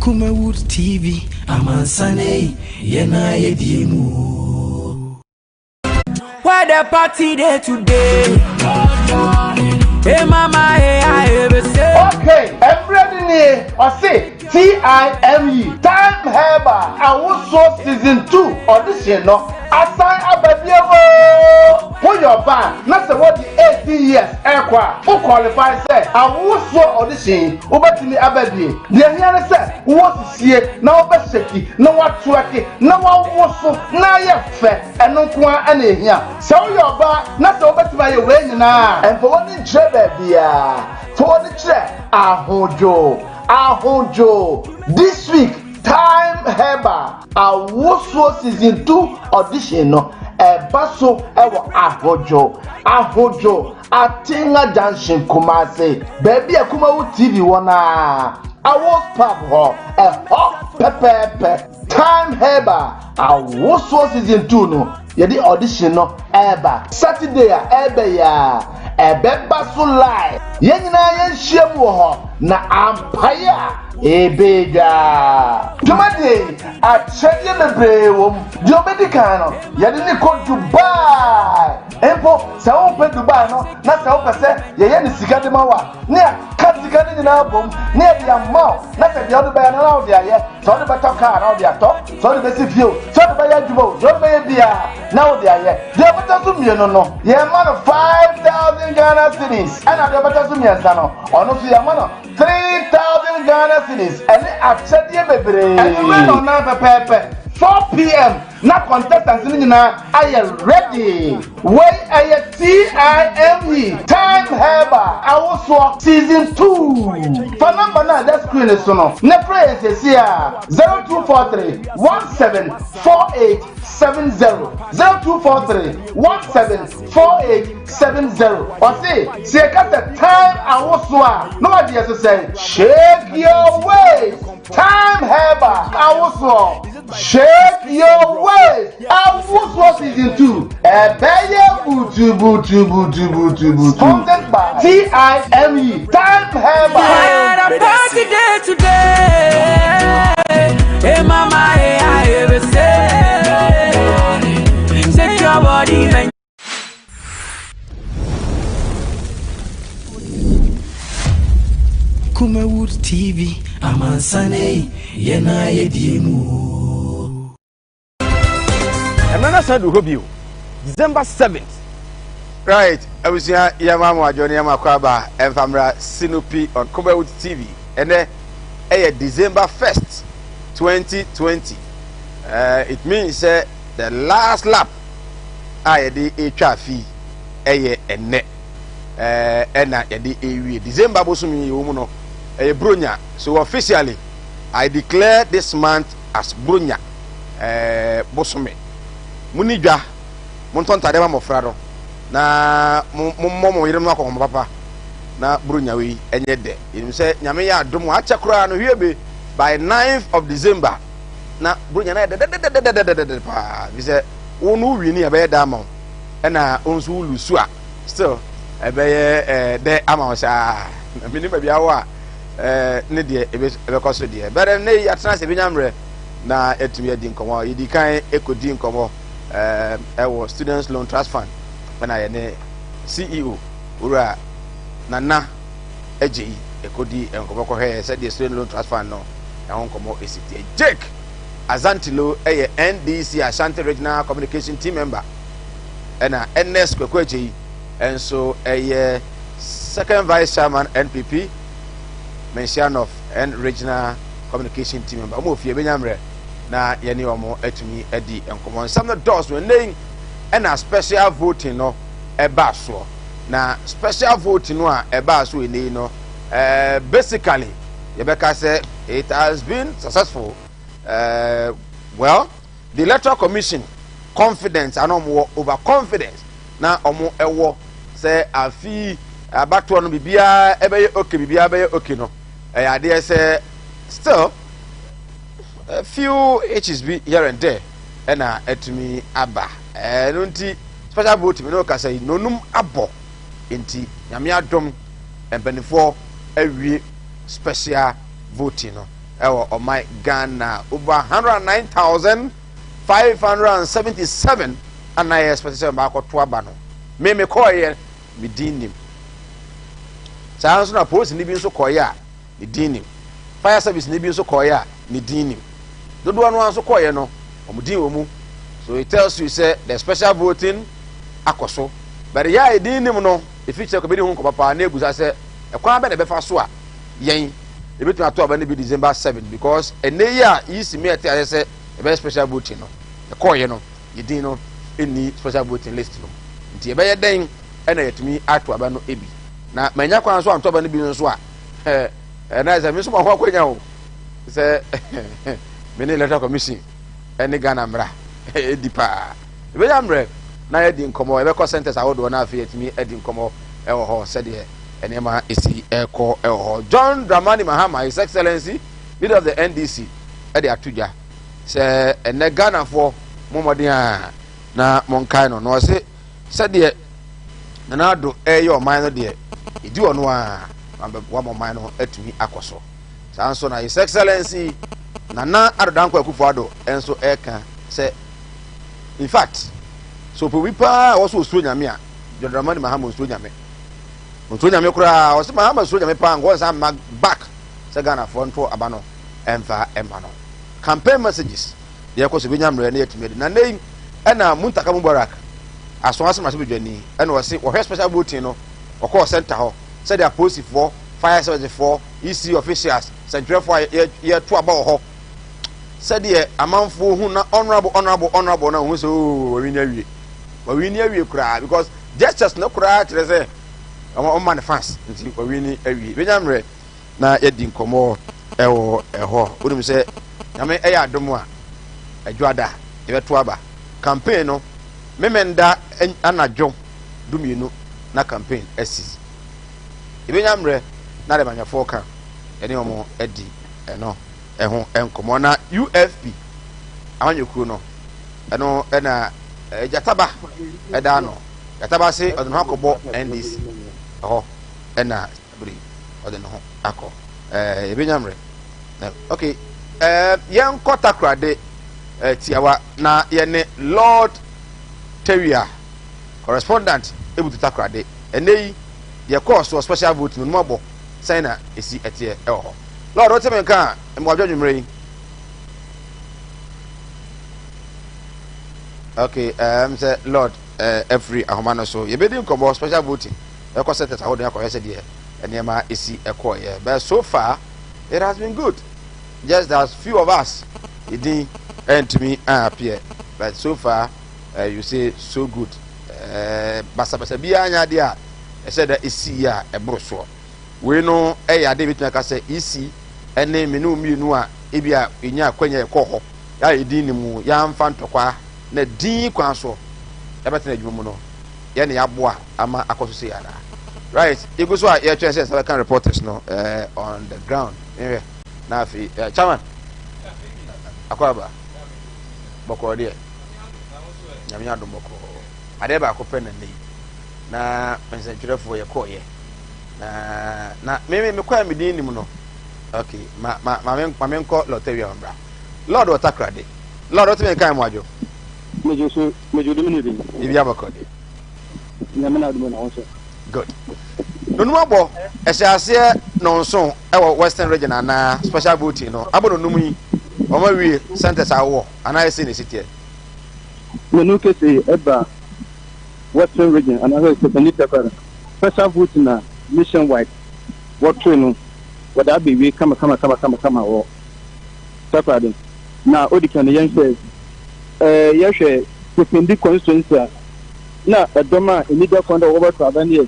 Kumawood TV, Amansane, Yena Yedimu. Where the party day today? Hey mama, hey I ever say. Okay, everybody or say TIME Time Heba. I was so season 2 audition no. Assign abadiabo. Who your band? Not say what the 18 years aircra. Who qualify say I was so audition. Obatimi abadi. The here say who was see now be shaky. No what twerky. No one was so na ye fe. And no kwa ane here. So your band not say obatimi your way na. And for what the job dia. For the check. Ahojo. This week Time Heba. I was so season 2 audition no. Baso ewo Ahojo. Atinga Junction Kumase. Baby Kumawood TV wana. I was pub ho. Pepe. Time Heba. I was so season 2 no. Yedi audition no. Saturday ya. Baso live. Yenina yenhiem wo ho na ampaya ebeja. Tomade a cheye bebre wo. Di obedika no. Yedi ni ko Dubai. empo se wo pe Dubai no na se wo pese ye ye ni sika de ma wa ne ka sika ni na bom ne e dia ma na se dia do be na na wo dia ye so de be to car na wo dia to so de be si fio so de be ye djubo so de be ye bia na wo dia ye dia be to so mie no ye ma no 5,000 Ghana cedis and dia be to so mie sa no ono so ye ma no 3,000 Ghana cedis and achedie bebre and we no na pepepe 4 p.m. na contestants ni na are ready. Why are TIME Time Heba Awoso season 2. For number na that screen is no. Ne praise is here 0243 174870 0243 174870. Or say cut the time Awoso. Nobody has to say shake your waist. Time Heba Awoso. Shake your waist. Awoso season 2. Ebeye butu. Sponsored by TIME Time Heba. We had a party day today. Hey mama, hey I ever say, shake your body, man. Kumawood TV, Amansane, Yena Yedimu. I'm not saying to hope you. December 7th. Right, I was here, Yamama, Johnny Yamakwaba, and Famra Sinopi on Kumawood TV. And then, December 1st, 2020. It means the last lap, I did a traffic, and net. And I did a December Bosumi, Umuno, a Brunya. So officially, I declare this month as Brunya Bosumi. Munija, Montonta Dema Mofrado. Na Momo Yirma Kom Papa. Na Brunya we enyede. You say Nyamia Dumu Achakura no Hiebe by 9th of December. Na Brunya na pa. We say Onu wini abe dama. Na onsu lusua. Still ebe de ama sha. Minimum bia wa ne de ebe koso de. But ne atena se binyamre na etumi adi nkomo. Yidi kan ekodi nkomo. Our Students Loan Trust Fund when I am CEO Ura Nana Eji Ekodi and Komoko Hair said the Student Loan Trust Fund no and Onkomo ACT Jake Azantilo a NDC Ashanti Regional Communication Team member and NS Kwekweji and so a second vice chairman NPP mention of and regional communication team member Mo Fie Benyamre na yeni omo etumi edi enkomo some the doors we name and a special voting no eba so na special voting no a eba so eni no basically yebeka say it has been successful well the electoral commission confidence and over confidence na omo ewo say afi abato no bibia ebe okay bibia be okay no ade say still a few HSB here and there and etumi aba nunti special vote me no ka say nonum abo enti nyame adom embenifo awie special voting no o my Ghana over 109,577 and I special ba ko to aba no me call here me dinim chanso na police ni bi nso call ya me dinim fire service ni bi nso call ya me dinim do one so call no omudin omu so it tells you say the special voting akoso but ya dinim no if you check be hu ko papa na egusa say e kwa be na be fa so a yen e betu ato aba na bi December 7 because ene ya yisi me ate say e be special voting no e call no yedin no any special voting list no nti e be ye den e na yetumi ato aba no ebi na manya kwa so anto aba na bi no so a na say me so ma ho akwanya o say many electoral commission any Ghana mra edipa be yamre na edi nkomo e be call centers awodo na afi etimi edi nkomo e wo ho said e enema esi eko e ho John Dramani Mahama His Excellency leader of the NDC e de atuja say ene Ghana for momodin a na monkai no no say said e na do e your mind no de edi ono a wa mo mind no atumi akoso sanso na His Excellency Nana Adodankwa Akufo-Addo enso eka say in fact so po wi pa wo so nyame a Dramani Mahama so nyame onto nyame kura o se Mahama so nyame pa ngo sa mag back se Ghana front for aba no emfa emma no campaign messages ye ko so bi nyamre na yetime na nei na Muntaka Mubarak aso asema se bedwani na wo se wo special voting no wo call center ho se dia police for fire service for EC officials central for ye to aba ho se dia amanfo hu na honorable na hu so we ni awie kura because justice no kura tire se o man fans nti we ni awie be nyamre na yedi nkomo ewo eho wonum se nyame eya adom a adwada e beto aba campaign no memenda anadwo dumienu na campaign assis ebenyamre na de manyafo ka ene omo edi eno eho enkomo na UFP awanyekuru no eno ena jataba eda no jataba se odno akobo NDC ho ena bri odno akọ ebenyamre okay yan kota krade tiawa na yene Lord Teria correspondent ebutu takrade enei ye course was special vote no mabo signa esi etie eho Lord otemenka mwadwodwumre okay say Lord every ahomano so ye bedi nkomo special voting e ko set ahodo yakọ yese de enema esi ekọ ye but so far it has been good just that few of us it and to me appear but so far you say so good basa bia anya de a said that esi ya ebro so we no ya de bitu aka say esi ene me no mi nu a ebia enya akwanya ekọ ho ya edin ni mu ya mfa ntokwa na din kwan so ya betena adwuma mu no ya ne ya boa ama akoso se yara right you go so ya try say some reporters no on the ground na fi chairman akwaba boko de nyamia do boko ade ba ko pen nei na pensentwerefo ye ko ye na me kwa me din nim no okay ma men ko lottery ombra Lord Otakrade Lord otime kan mo ajo mejo do minute ibi abako de nyamina do na wonso good nonu abo esiase nonso ewo western region na special voting no abono num yi o ma wi centers awo ana ese ne sitie nonu kese eba western region ana ho se benita kwara special voting na nationwide what no wada be we kama wo sakwade na odikan yen say yehwe defendi constituency na edoma immediate fund over to abanye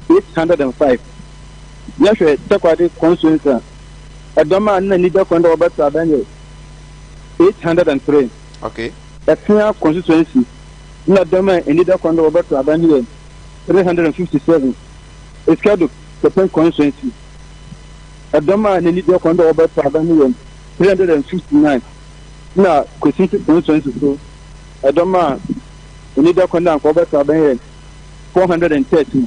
805 yehwe sakwade constituency edoma na immediate fund over to abanye 803 okay Ekenya constituency na edoma immediate fund over to abanye 357 Eskado the constituency edoma na immediate fund over to abanye 359 na kwesiti constituency so edoma immediate fund over to abanye 430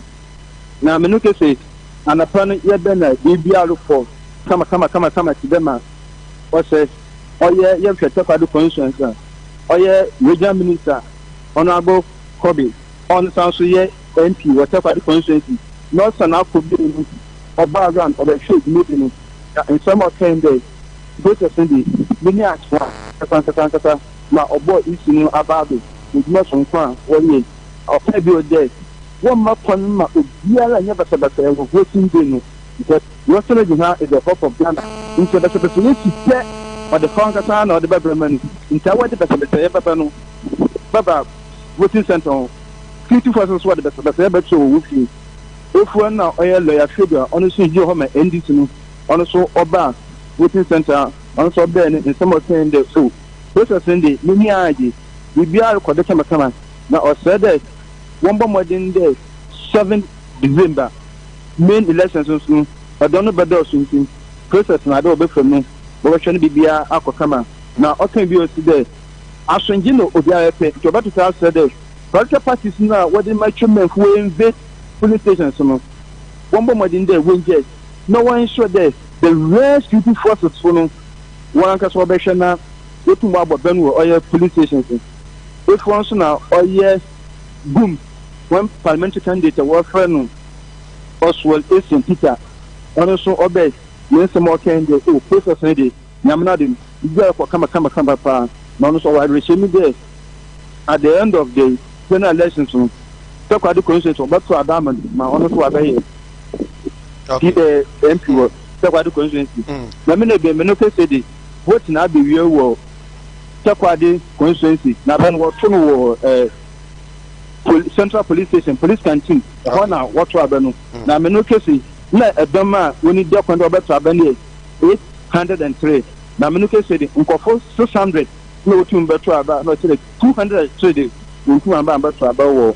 na menuke say anapa no ye be na bibia for kama tidema o say oye ye hwete kwado constituency oye regional minister honorable Kobe on sanso ye MP wote kwado constituency no sana Kobe ni oba around or the shape meeting in some of 10 days both of them many atwa kanta na obo isi no abado ujuma sonkwa oye ofa bi ode one map on ma obiara nya basa go voting day no because western region is the hope of Ghana into the speciality or the fountain or the Babylon into what the basa no baba voting center 50% what the basa so wufi if one now oil lawyer figure honestly you home NDC no also oba voting center also be in some of 10 days so this is Sunday many aji bibia ko de kama na o said that one more than day 7 December main elections so I don't know better something process na do be from me we try bibia akokama na o can be o see there asonji no obiara pe to better tell said that political parties now what in my chairman who invade police stations no one more than day when just no one sure that the rare security forces for no one can so be na wetu mo abo benu o police stations if one so na o boom when parliamentary candidate were friend Oswald Asian Peter also obey yes more candidate oh process ready nyamna dem go for kama pa no so wide regime there at the end of the general elections so kwadi constituency but to Adaman ma ono so abey okay the MP so kwadi constituency na me no say dey vote na be we wo kwadi constituency na ben wo to no Central Police Station, Police Canteen, what to Abeno. Now, Menokesi, let a doma when you duck on Robert Abeni 803. Now, Menokesi, Uncle 600, no to better about not 200 trading, Uncle to about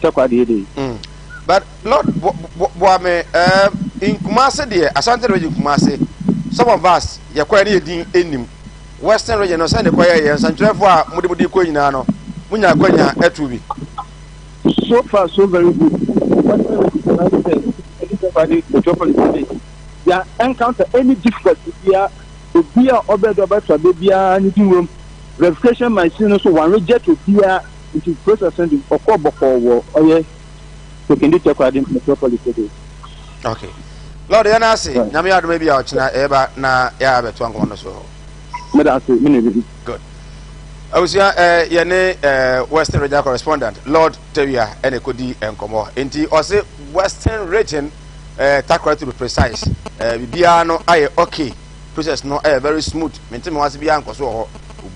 Chakwadi. But Lord, in Kumasi, dear, Asante Region Kumasi, some of us, you're quite in Western Region, or Sunday Choir, and Trevor, Mudibudi Koinano. So far, so very good. Yeah, encounter any difficulty here. To be a anything room. Verification machine also one reject to be into processing of Koboko or yes. We can do metropolis today. Okay. Lord, Yanasi, Namia maybe out na Yabe to Angono so. Good. I was Western Region correspondent, Lord Teria, and Ekodi and Komo. Inti also Western Region, Takra to be precise. Biano, I okay. Process no very smooth. Maintain was Bianco so.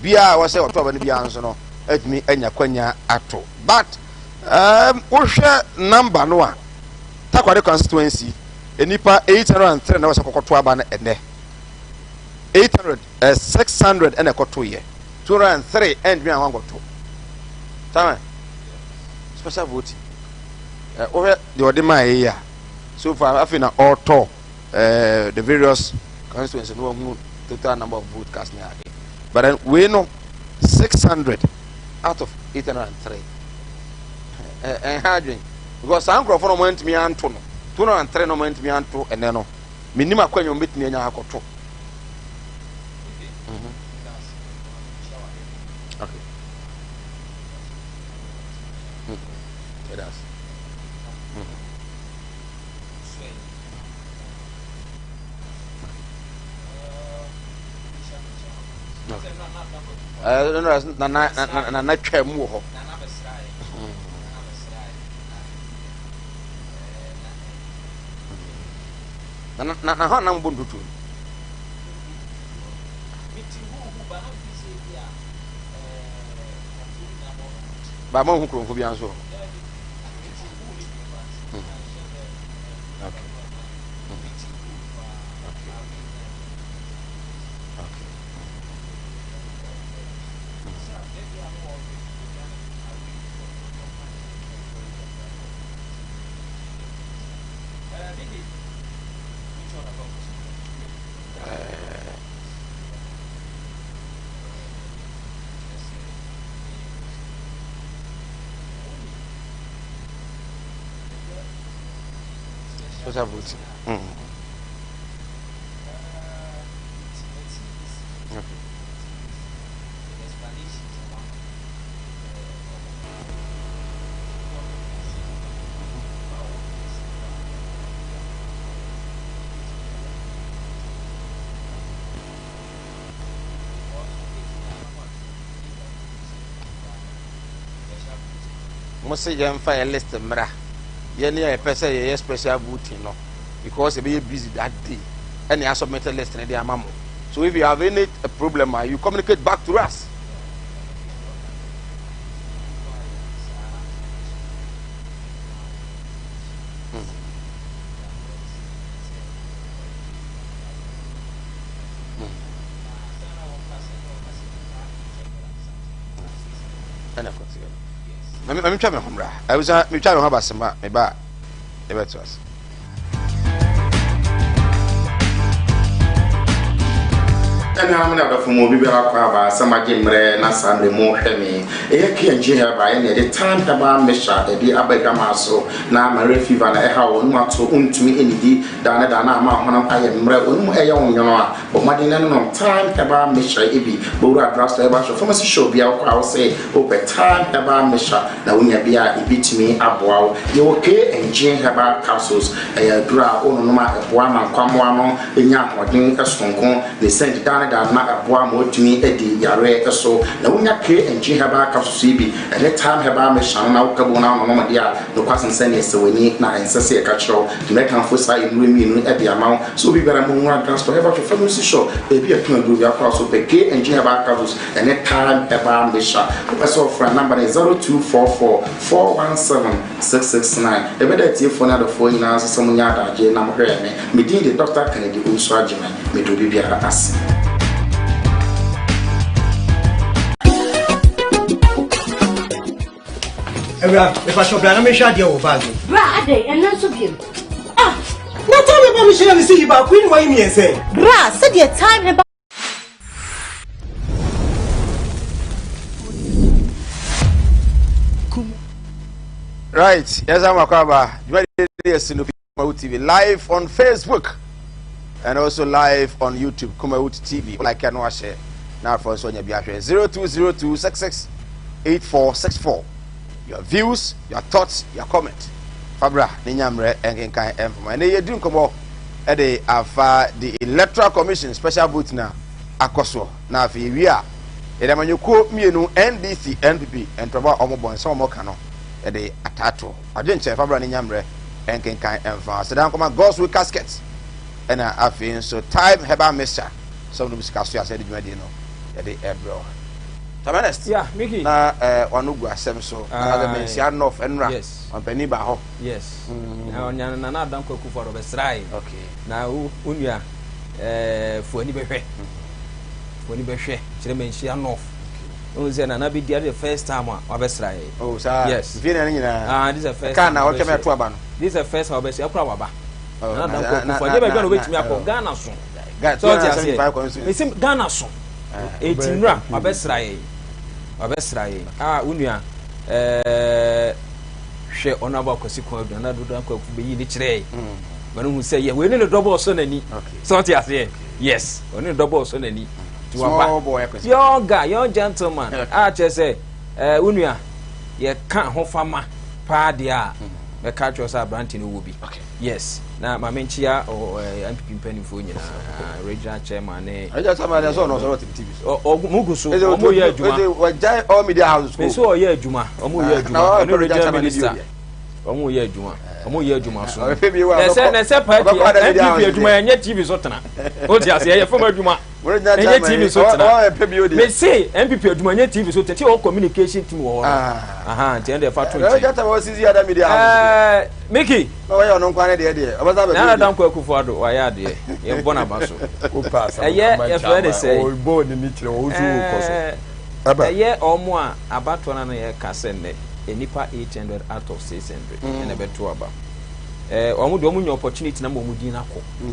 Bia was a October Bianzo, at me and Yaquenya Ato. But, Usha number no one. Takra constituency, a Nipa 803 was a Cocotuaban and 800, 600 and a Cotuye. 203 and we are going to time special voting over the ordinary here so far I think all tour the various constituencies no total number of vote cast now but then we know 600 out of 803 and hardly because some crowd for moment me and 203 no moment me and 2 and then no minimum kwenye meet me nya akoto. It does. Na twa mu ho. Na ha na mbundutu. Ba mo hu kro bi anso. What's up with you? Must say you fire list mra. Any a person a special booty no because you be busy that day and you submitted list in the amamo. So if you have any problem, you communicate back to us. I'm trying to remember. I was trying to have a summer, maybe to us. And I'm not from Mobile, somebody na Sunday more hemi. A can't hear by any the time about Mesha, the Abegamaso, now Mary Fever, and how not to me any day, Dana, Mount I am but my dinner no time about Mesha Ibi, Bora Dress, the Basho, Pharmacy show be out, say, open time about Mesha, now when you be a beat me up wow, you okay and Jane about castles, a draw on no matter one and come one in Yam or Ding a stone, they sent down that boy more to me Eddie Yare so now when you care and Jane about castles CB, and that time about Mesha now Cabona, Mamma dear, no question send us so we need now and say a catch-all to make them for side in women at the amount, so we better move on transfer ever to family show, baby a twin group across so pay and Jane about castles and that time about Mesha. That's all for a number 0244 417 669. The better tea for another 4 years, someone yada, Jane, I'm here. Me did the doctor Kennedy Uswajiman, me do be a ass. If I shall plan, I'm sure you're bad. Brad, and not so good. Ah, not tell me about Michelle to see about Queen Wayne and say, Brad, said your time about. Right, yes, I'm Akaba. You are Kumawood TV live on Facebook and also live on YouTube. Kumawood TV. Like I know, I share now for Sonia Biafre 0202668464. Your views, your thoughts, your comment. Fabra, Ninyamre, and Kai M. And they do come up at the Electoral Commission special booth now. Akoso. Now, if we are, and when you quote me, NDC, NPP, and Traba Omobo and some more canon. The atato. I didn't say Fabra Ninyamre and Kai M. So down come Ghost with caskets. And I feel so time Heba Mr. Some of the Cassia said, you know, at the Ebro. Tamanest, yeah, Mickey. Onugua Semso, another Mensian of Enra, yes, on Peniba. Yes, on Yana Danko for the Srai. Okay, now Unia for any befe. For any befe, Mensian of. Anabi the first time of Srai. Oh, sir, yes, this is the first time. This is the first of Bessia Probaba. For never going to wait me up on Ghana soon. So, it's Ghana soon. 18 rap, my best ray. Unia share on about Cosico, another uncle be the tray. But who say, yeah, we need a double son any. So, yes, only a double son any. To a boy, your guy, your gentleman. I just say, Unia, you can't hold farmer, padia. The cultures are branting will be. Yes. Now, my main chair or MPP penny for you, regional chairman. I just have my son or TV. Or Mugusu, or media house. So, yeah, Juma, or Muya Juma, regional minister. Or Muya Juma, or Muya Juma. I said, Juma, and yet TV Sotana. What you say, former Juma. TV Sotana. They say MPP Juma, TV Sotana, all communication to all. The factory. Mickey, oh, no, quite the idea. I don't go for the why are there? You're Bonabasso. Yeah, if I say, born in it, a year or more about 1 year Cassende, a Nipa 800 out of 600, and a bit to about. Almost opportunity number Mudina,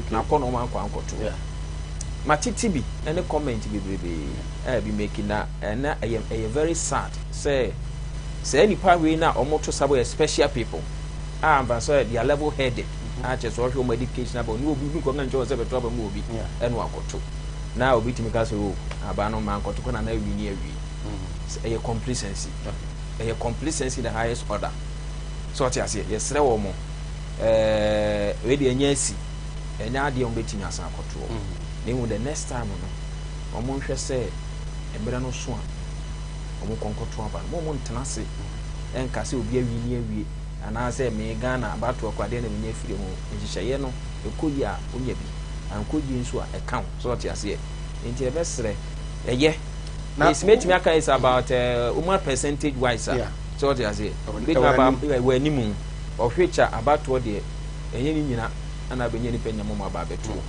Nakono Manco too. Matitibi, and a comment be making that, and I am a very sad, say any part we now almost to subway special people. But so they are level headed. I just watch your medication about no people come and Joseph a trouble movie and walk or two. Now we to make us abandon man to come and near a complacency. A complacency the highest order. So I say, yes, there more. Ready and yes, and now the betting us our control. Then with the next time, Omo say, and better no swan. Omo control, but moment tenacity and Cassie will be a near we. And I say, me Ghana about to acquire any near freedom, and Shayano, the Kuya, Unyabi, and could you into account, so what you say. Into a best a year. Now, it's made me is about Umar percentage wise, so what you say. About where Nimu or future about what the Yenina and I've been any penny more about it too.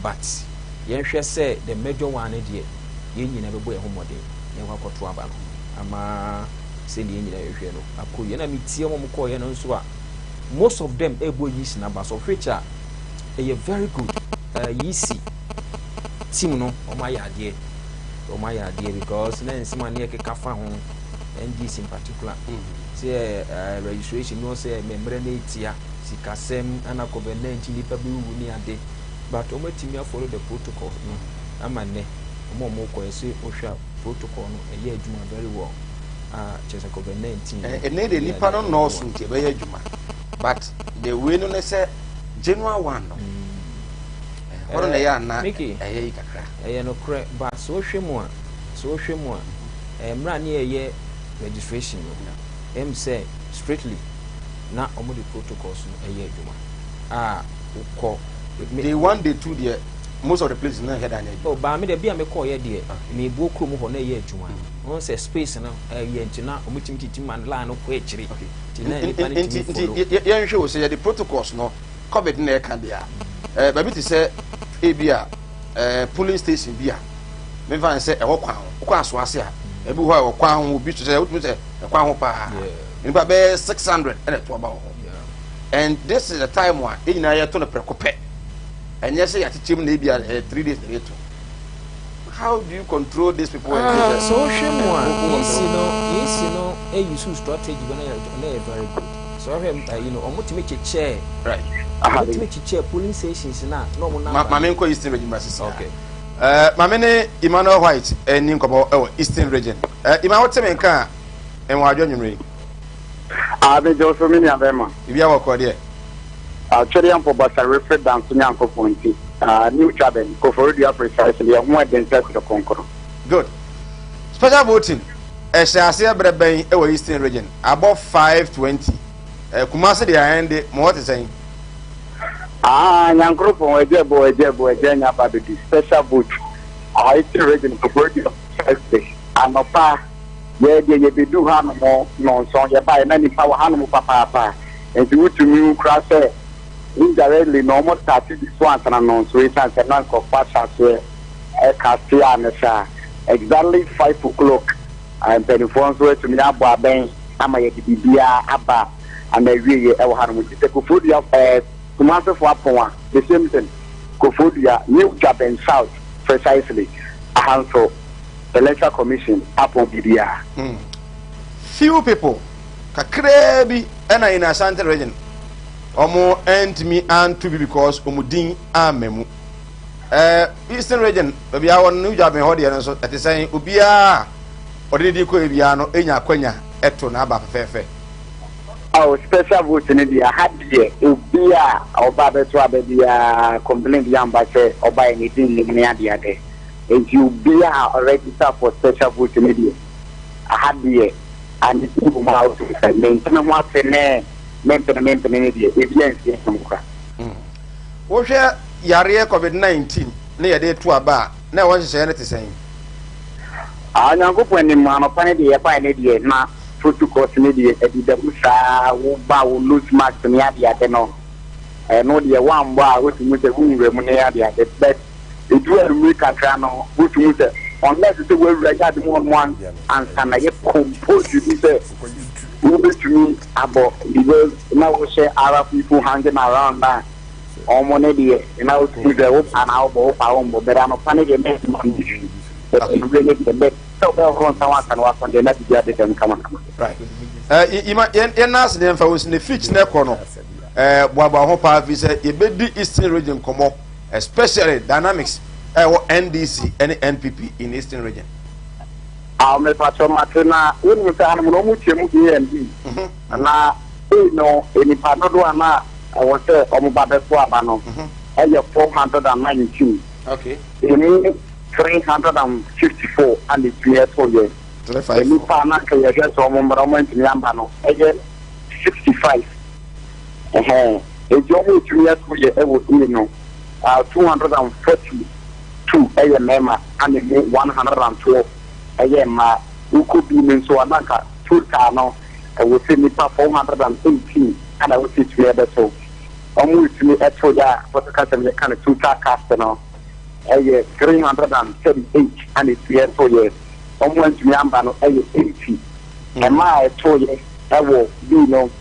But, yes, say the major one idea, you never go home day, and walk to Abba. Send the engineer, I could meet you. Most of them able use numbers of which are very good. Easy team no omo ayade because na nsima na yeke kafa ho NDC in particular say registration no say membre na etia sikasem ana COVID-19 nipa bi wu ni ade but omo timi follow the protocol no amane omo ko ese ohwa protocol no eye adwuma very well chese COVID-19 ene de nipa no no so nti be adwuma but the way no say January 1 no ono na ya na eye kakra eye no correct but so hwemu mra na eye registration no say strictly na omo the protocols no eye adwuma ukọ day 1 day 2 there most of the places na head and oh ba me de bia me call ye de me bu okro mu ho na eye adwuma on say space na eye ntina omo timtiti man la no ko echiri tina ni pan yen hwe o say the protocols no covid na e kan dia ba bi ti say e bia polling station bia me van say e wo kwa so ase a e bi ho e wo kwa ho obi to say otumi say e kwa ho pa ni ba be 600 and to about and this is the time one ina ya to na prekope and yes ya tichim na bia 3 days later. How do you control these people? So you use strategy when they very good. So you know, almost make a chair. Right. To make a chair polling stations na no mo na. My main ko Eastern region basis. Okay. My main Emmanuel White and Ninkobo Eastern region. Ima what me nka en wa adwonwere. Be Joseph me na bema. Ibi a wako there. Actually am for basa refer down to nyanko ponti. New Chaben, Koforia precisely, and more than just the conqueror. Good. Special voting. Shasia Breben, our Eastern region, above 520. Kumasi, the end, more to say. Young group on a Jenya Baby, special vote. Our Eastern region, Koforia, and no pa, where they do have more non-song, you buy many power animal papa, and you to me, crash. Indirectly, no more 30 this one and announce race and non compass as well. Exactly 5 o'clock. I'm telephone way to me about Ben, Amayabia, Abba, and I really ever had with the Kofodia to master for Apua, the same thing. Kofodia, New Japan South, precisely. Also, the Electoral Commission, Apple Bidia. Few people, Kakrebi, and in a Santa region. Omo and me and to be because omudin amemu Eastern region be our new job in hodi so that is saying ubia odidi ko ebia no enya kwanya eto na aba fefe special vote in the hadie ubia oba beto abedia complaint yamba say oba anything ni ade ade and you ubia already start for special vote in the hadie and the people mouth to maintain what say Maintenance evidence from Kra. What share Yare COVID-19 near day to a bar? Now, what is anything saying? I know when the man of Panady, a fine idiot, not protocol, idiot, a Busa, who bow lose marks to Nadia, and no dear one bar with the wound remuneria, the best. It will make a crano, which means unless it will regard one and I get composed to me about because now we share Arab people hanging around that on one day and I will see the hope and I'll go home, but I'm a funny game. Really the best. So someone can work on the next year they can come. Right. You ask them for the fitch nekono. Baba Hopa visa you be the Eastern region come up, especially dynamics NDC and NPP in Eastern region. I'll make a matena when we say I'm no much MD. Na no any part of one I was say Omubaba Swabano. I have 419. Okay. You need 354 and it's 3 years for you. Any partner can you get some moment in Yambano. I get 65. It's only 3 years for you, you know. 242 AMM and 112. Ma who could be in so anaka 2 car I would say me 418 and I would say to the so almost me at Toya for the customer kind of 2 car customer 338 and it's 3 years for years almost me ambano 80 and my Toya I will be no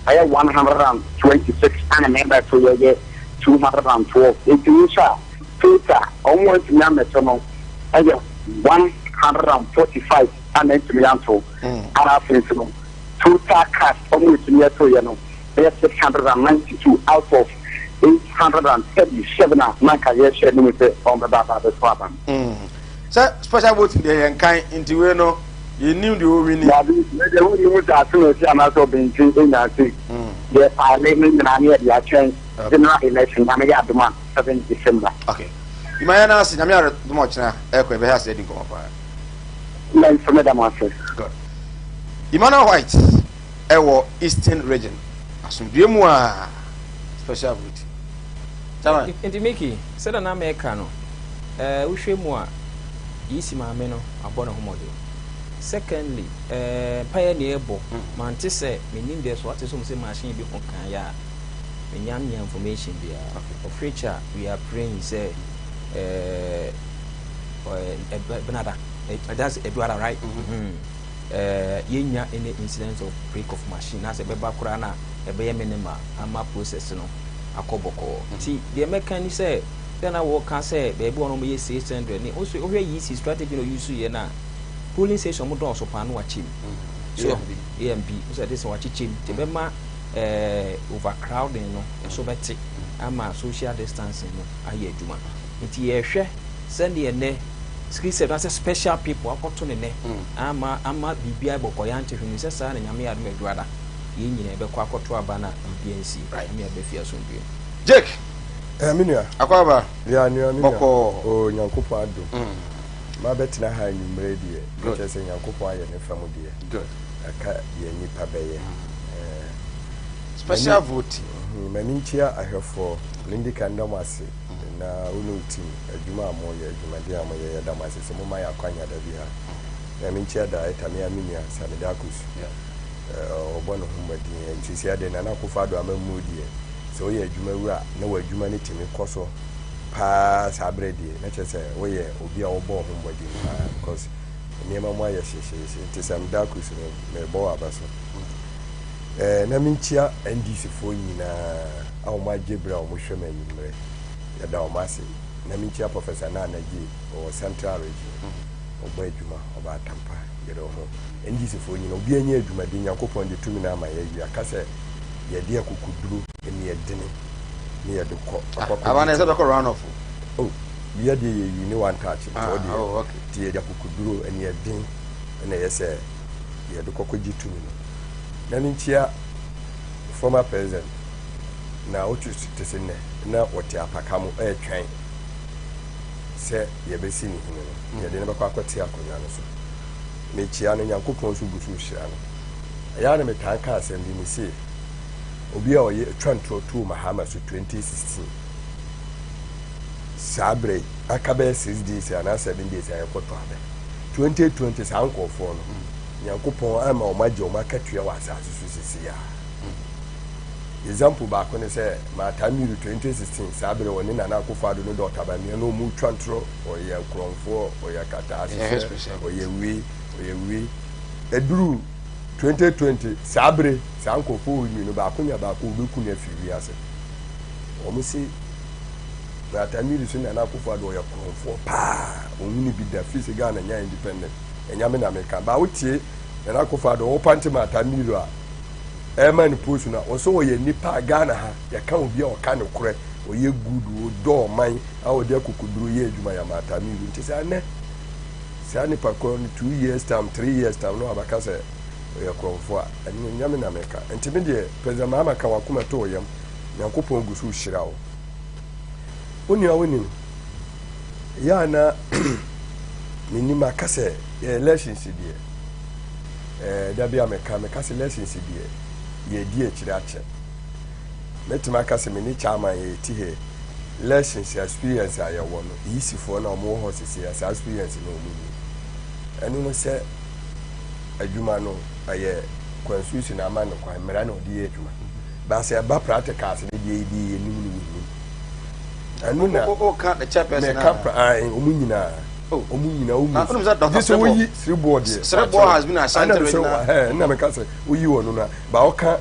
I have 126 and a member to your 212 it's total almost Yametono, 145 and Entimianto, and I think total cash almost Yato, 692 out of 837 Maka shared limited on the data of the problem. Sir, special voting there and kind into no, you knew the winning. The only was as soon as I'm also being in that thing. Yes, I live in the change general election. I'm a demand 7 December. Okay. You might ask, I'm not much now. Echo has said in Compa. Like from Madam Answer. Good. Emmanuel White, our Eastern region. Assume Dimoa special vote. Inti Mickey, said an Americano. Ushe moi, Isi Mameno, Abona Homode. Secondly, Pioneer Bo, Mantisse, meaning there's what is some machine before Kaya. Young information there. For future, we are praying, say, Benada. That's Eduardo, right? Yenya any incidents of break of machine as a Bebakurana, a Beyaminema, and my process, no, a Koboko. See, the American say, then I walk and say, baby, one of me 600. Also, over easy strategy, you see, na polling station, Modo, so pan watching. So, AMP, so this watching, the Bema overcrowding, no, so better. I'm a social distancing, no, I hear Juma. It's a share, send the ne. Screen that's a special people. I got to the I'm a BBI Bokoyanti who says, and Yami had made rather. Yin in a Bequaco banner BNC, right? Me a Befia soon. Jake, Minia, Aquaba, yeah, near Boko, or Yankupa do. My betina high in radio, good as a Yankupa and a family. Good. A cat, ye nipa bay. Special vote. Manichia, I have for Lindy Candamasi. Na unuti adwuma amoye adwumade amoye yadamase se moma ya kwanya da bia na minchia da etamia minia sanidakus obono humbadi ntisi ade na nakofa do amamudie so ye adwuma wura na wadwuma ne timi koso pa sabredi na chese wo ye obi a obo humbadi because niema mo ya sheshe ntisamidakus me bo abaso na minchia ndisi fo nyina awma jebra o mo hwema nyimre yada omasi na minchia professor na anaji o central region ogba adwuma oba atampa yero ho ndisi fo nyina obi anya adwuma de yakopon de tumi na ama ye akase ye de akukuduru eni edene ni ye de ko abana se be ko run off oh ye de ye ni one touch so de okay ti ye de akukuduru eni edin na ye se ye de kokoji tumi na minchia former president na otu tesene na wote apakamu twan se ye besi ni hinu ye de ne bakwa kwati akonya no so me chia no Nyankopon so butu hira no ya na me tanka asem bi ni se obi a oye twanto to Mahama so 2016 sabre akabe 6 days ana 7 days ayi koto abe 2020 sanko fo no Nyankopon ama o maje o makatua wa asase so sisi ya example back when they say my time you 2016 sabre woni na na akofado no doctor ba me no mu twantro or ye kronfo or ye kata or ye wi eduru 2020 sabre sankofo wi no ba konya ba ko beku na afiwi ase o mu si my time you so na na akofado or ye kronfo pa onwini bi da fi se ga na nya independent enya me na me ka ba wutie na akofado o pante my time you a man post na so ye nipa Ghana ha ya kan obi a o kan kure o ye good o do man a o de kokuduru ye adwuma ya mata mi nti se ane se ani pa ko 2 years time 3 years time no abaka se o ye kromfo a ani nyame na meka nti me de president Mahama ka wakoma to yam Nyankopon gusu hira o oni awoni ya na ni maka se elections die da bia meka se elections die ye die chirache metima kase me ni chama ye ti he lessons experience aye wono yisi fo na mo ho sisi ya experience no mu enu no se adwuma no aye constitution na man kwa mera na odi adwuma ba se ba practicals ne die di ye nimu enu na o ka the chairperson na me ka omu nyina this we three board has been assigned to na me kase uyi wono na ba oka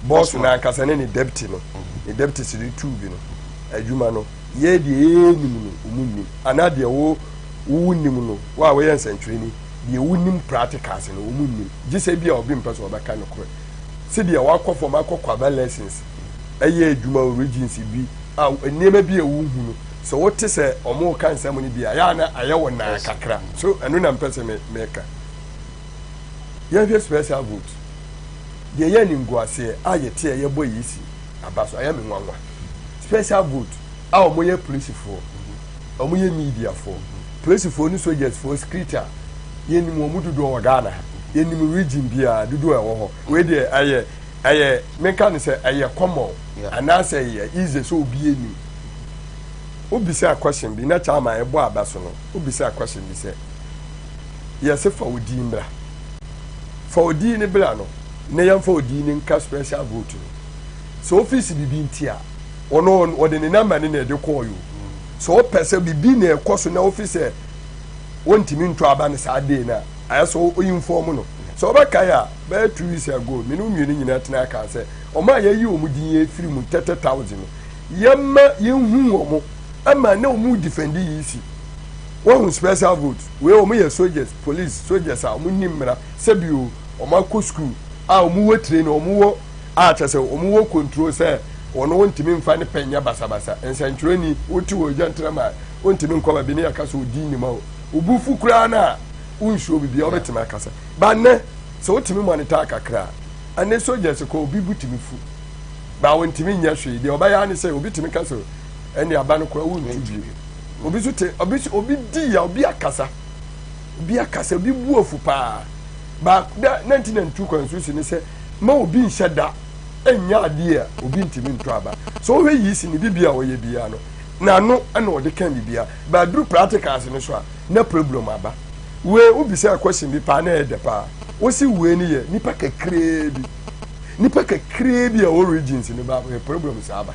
boss na kase ne deputy no the deputy si 2 bi no adwuma no ye de enim no umunnim ana de wo wunim no wa we nsantwere ni de wunim practicals no umunnim gise bia obi mpeso obeka no kore se de wa form akokwa lessons eye adwuma origins bi a enema bi ewu hu no so what say omo kan sam ni bia ya na aye wona kakra so enu na mpese meka ya fi special vote de ye ni nguase aye te ye boy yisi abaso aye me nwanwa special vote a omo ye police for omo ye media for police for ni soldiers for security ye ni mo mududo wa Ghana ye ni mo region bia dudu e wo ho we de aye meka ni say aye common and I say easy so obi eni obisa question bi na chama e bo abaso no obisa question bi say yes for odi mbra for odi ni bra no na yam for odi ni nka special vote so office bibi ntia ono ode ni number ni na de call you so person bibi na ekoso na office wontimi ntwa aba ne sa dey na ayeso o inform no so obaka ya be 2 weeks ago me no mienu nyina tena ka say o ma ye yi o mu din ye free mu 30,000 yemma yenhu o mu ama na o mu defend yisi wo special vote we o mu ye soldiers police soldiers a mu nimra sebio o ma ko school a o mu wo train o mu wo a chese o mu wo control say ono wontimi mfa ne penya basabasa ensantwere ni woti wo jantra ma wontimi nkoma bi ne yakasa odi ni ma obufu kura na unsho bibia obetima akasa ba ne so wotimi monitor kakra ane soldiers ko obi butimi fu ba wontimi nya hwe de obaya ne say obi timi kasa ene aba no kura wunti bi obi so te obi di ya obi akasa obi buofu pa ba 1992 constitution ne say ma obi nhyeda enya ade a obi ntimi nto aba so we yi si ni bibia oye bia no na no ana ode kan bibia ba dru practicals ne so a na problem aba we obi say question bi pa na ede pa o si we ni ye nipa kakre bi a origins ni ba problem sa aba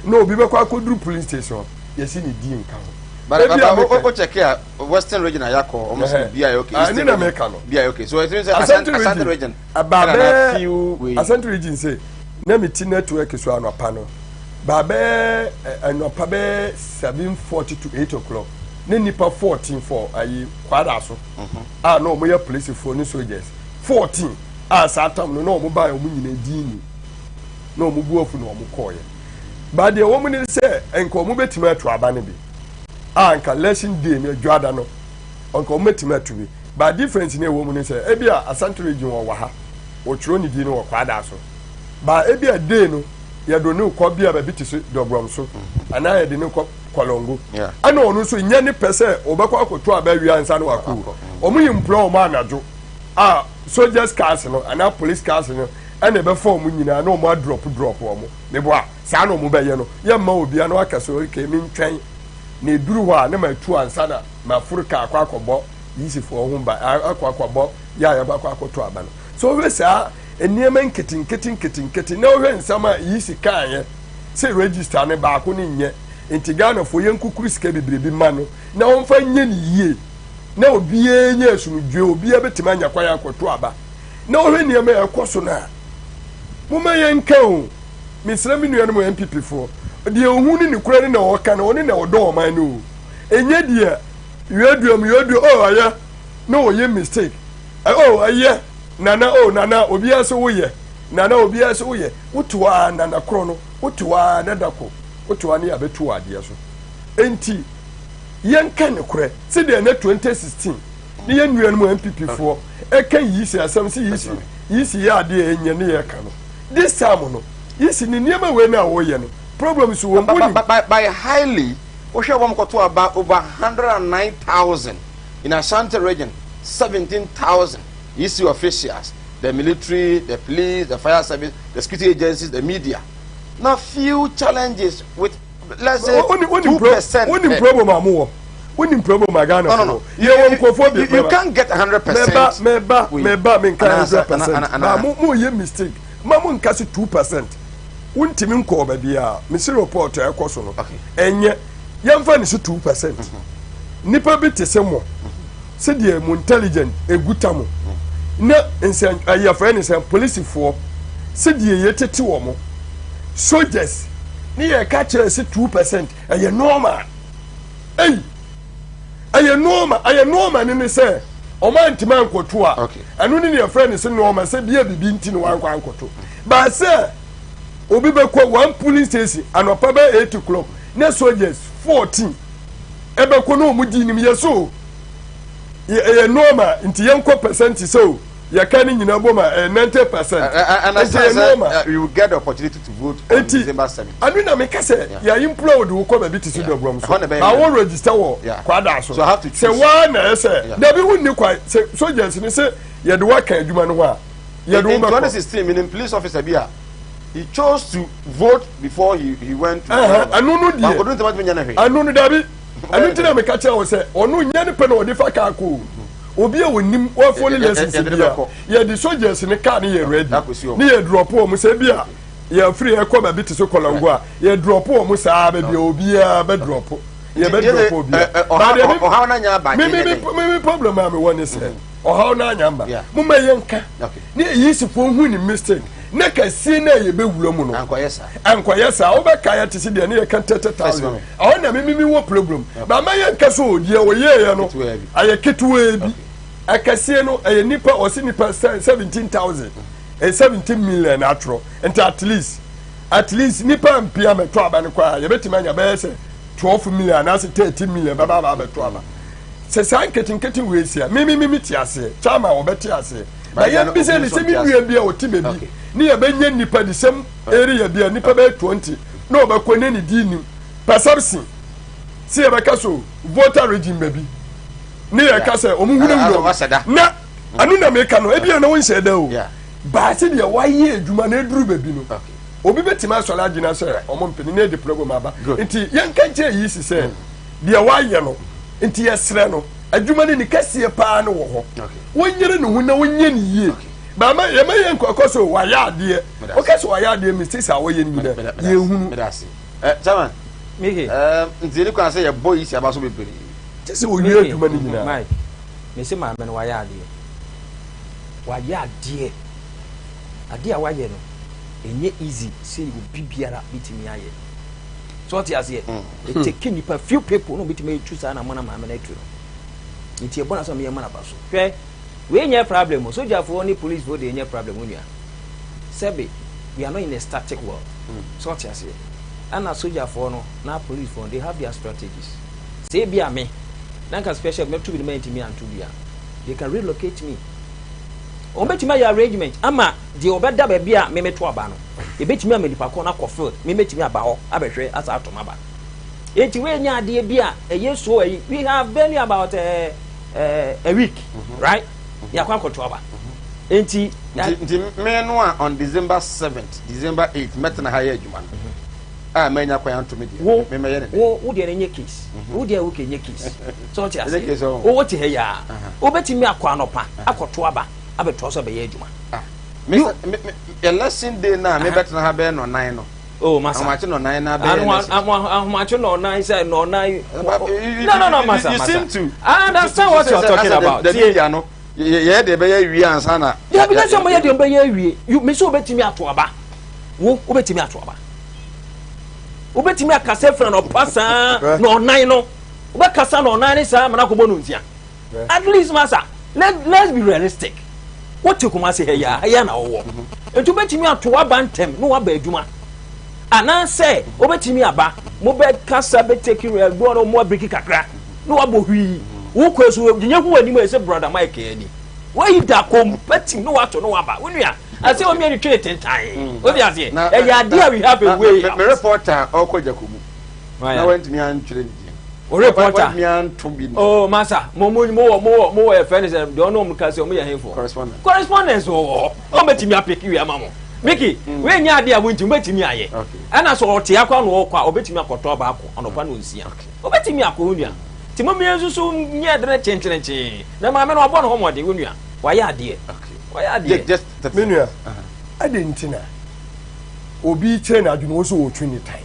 no obi be kwa akodru police station yesi ni di nka ho but o check here western region ayako almost bia okay eastern America no bia okay so it means Asante region ababe Asante region say na meti network so anopa no babe anopa be 7:40 to 8 o'clock ne nipa 14 for ayi kwada so no mo ya police for ni soldiers 14 satam no mo ba yo mo nyina dini no mo buofu no mo koye ba de wo mo ni se enko mo betima atu aba ne bi anka lesson day me dwada no onko mo betima atu bi ba difference ne wo mo ni se e bia Asante region wo wa ha o tro ni di no wo kwada so ba e bia day no ya do ne ko bia ba biti so dobrom so ana ya de ne ko kolongo ana onu so nya ne pese obekwa akoto abawi ansa no akọ omu yimpro omu anajo soldiers cars no ana police cars no ana be form nyina na omu drop omu me bo a sa na omu be ye no ye ma obi ana akaso ke mi ntwen na eduru ho a na ma tu ansa na ma furika akọ yisifo ho ba akọ ya ba akoto aba no so we sa eniema nketi na ohwe nsama yisi kan ye se register ne ba ko ni nye Intigana for yankukuru sika bebrebe ma no na wonfa nye ni yie na obi enye asumdwe obi abetima nya kwa yakoto aba na ohwe niam ekoso na muma yenka o misra mi nuanu mo MPP fo de ohun ni kura ni na oka na oni na odo oman no enye dia yedu aya no ye mistake aya nana obi aso wo ye nana obi aso wo ye wotuwa nana kro no wotuwa nadako otuwa ni abetu ade so enti yenka ne kure se de na 2016 ni yenuan mu MPP fo eken yisi asam si yisi ya ade enye ne ye ka no this time no yisi ni niema we na wo ye no problems wo by highly ohwe bom koto aba over 109,000 in Asante region 17,000 yisi officials, the military, the police, the fire service, the security agencies, the media. Now few challenges with, let's say, 2%. What problem amuo? What problem agana? No. You can't get 100%. Meba me can't 100%. Mo ye mistake. Mamu nkasi 2%. Untimi nko babia. Misi report ekoso no. Enye yamfa ni 2%. Nipa bi te semo. Se die mo intelligent egutamo. Na ensan ayefa ni san police for se die yetete wo mo. Soldiers ni ye ka kire se 2% eye normal eye normal ni se o man ti man koto a anu ni your friend se normal se bia bibi nti no wan kwan koto ba se obi be ko one police station anopa be 8 o'clock na soldiers 14 ebe ko no mu di nim yeso ye normal nti yenko percent so you can in 90%. And I say you will get the opportunity to vote on December 7th. I mean, I say you implode who come a bit to see the Brom. I will register war. So I have to say one. I say there be wouldn't quite say soldiers and say you do what can you man wa. You do 2016 meaning police officer Bia. He chose to vote before he went to I know I know David. I don't think I make a child say or no nyane pen or defa kako. Obi a wonim wa follow lessons bia ye the soldiers in the car ni ready ni ye drop o mo say bia ye free e come bit so kolongo a ye drop o mo sa be bia obi a be drop ye be drop obi o how na nya ba me problem am one say o how na nya ba mo ma ye nka ni yi sifo hu ni mistake na ka si na ye be wura mu no ankoyesa o be ka ya tisi de na ye kan 30,000 o na me wo problem ba ma ye nka so odie o ye no aye ketuwe bi akasie no aye nipa o si nipa 17,000 17 million atro and at least nipa mpia me to aba ne kwa ye betima nya be se 12 million na se 13 million ba ba to aba se san ketin we sia me ti ase chama o beti ase ba ye bi se ni se mi nua bia o ti bebi ni ye benya nipa di sem area bia nipa be 20 na o ba ko ne ni di ni perception si ye ba kaso voter regime bebi ni ye ka se o mu hunu na anu na me ka no e bia na won se da o ba se de wa ye adwuma na eduru bebi no obi betima asola agina se o mo mpeni na de program aba nti ye nka nche yi si se de wa ye no nti ye sre no adwuma ni kase pa no wo ho wonyere no hu na wonye ni ye ba ma ye nkokoso wa ya ade o kase wa ya ade mistakes a wo ye ni de ye hu chairman mege nti ni kwa se ye boy isi aba so bebere tese wo ye adwuma ni nyina mai me se ma me no wa ya ade ade a wa ye no enye easy say you bibiara bitimi aye so what you say it take nipa few people no bitimi choose na mana ma na tu nti e bona so me mana baso hwe we nya problem soldier for only police for dey nya problem onua sebe we are not in a static world so what you say ana soldier for no na police for they have their strategies say bia me nanka special me to be me ntimi antu bia they can relocate me o betima ya arrangement ama de obeda ba bia me meto aba no e betima me dipa ko na ko field me metimi aba ho abehwe asa atoma ba enti we nya ade bia yeso we have barely about a week right ya kwa koto aba enti me no on December 7th December 8th metna ha ya adwuma ah manya kwa anto me me me yene wo de nye case wo de wo ke nye case so ti ase o wo ti he ya o betimi akwa anopa akoto aba abeto so be ye adwuma a lesson day na me better ha be no 9 no oh masa amache no 9 na be amache no 9 say no 9 no masa you seem to I understand what you are talking about see no ye de be ye wi ansa na ya bi na so ye de be ye wi you me so betimi ato aba wo betimi ato aba betimi akase fra no pasa no 9 no kasa no 9 sa mana ko bonu ntia at least masa let's be realistic. What you come say here na wo entu betimi ato aba ntem no aba adwuma ana say obetimi aba mo be kasa be take regbo no mo breki kakra no abo hwi wo kwaso ginye hu ani mo say brother Mike ani why da competing no wato no aba wonua I say o me ani twe tentan obi ase ya dia we have a way me reporter okojakumu na went me an tire o reporter oh masa mo e friends dem don know mka say o me ya hefo correspondence o betimi apeki wi amamo Mickey we nya ade a wonti betimi aye ana so ote akwa no okwa obetimi akoto ba akọ onopa no nsia obetimi akọ onua ti mo me nsusu nya dere chenchenche na ma me no obo no homode onua wa ya ade just menua ade ntina obi kire na adwuma wo so wo twini tai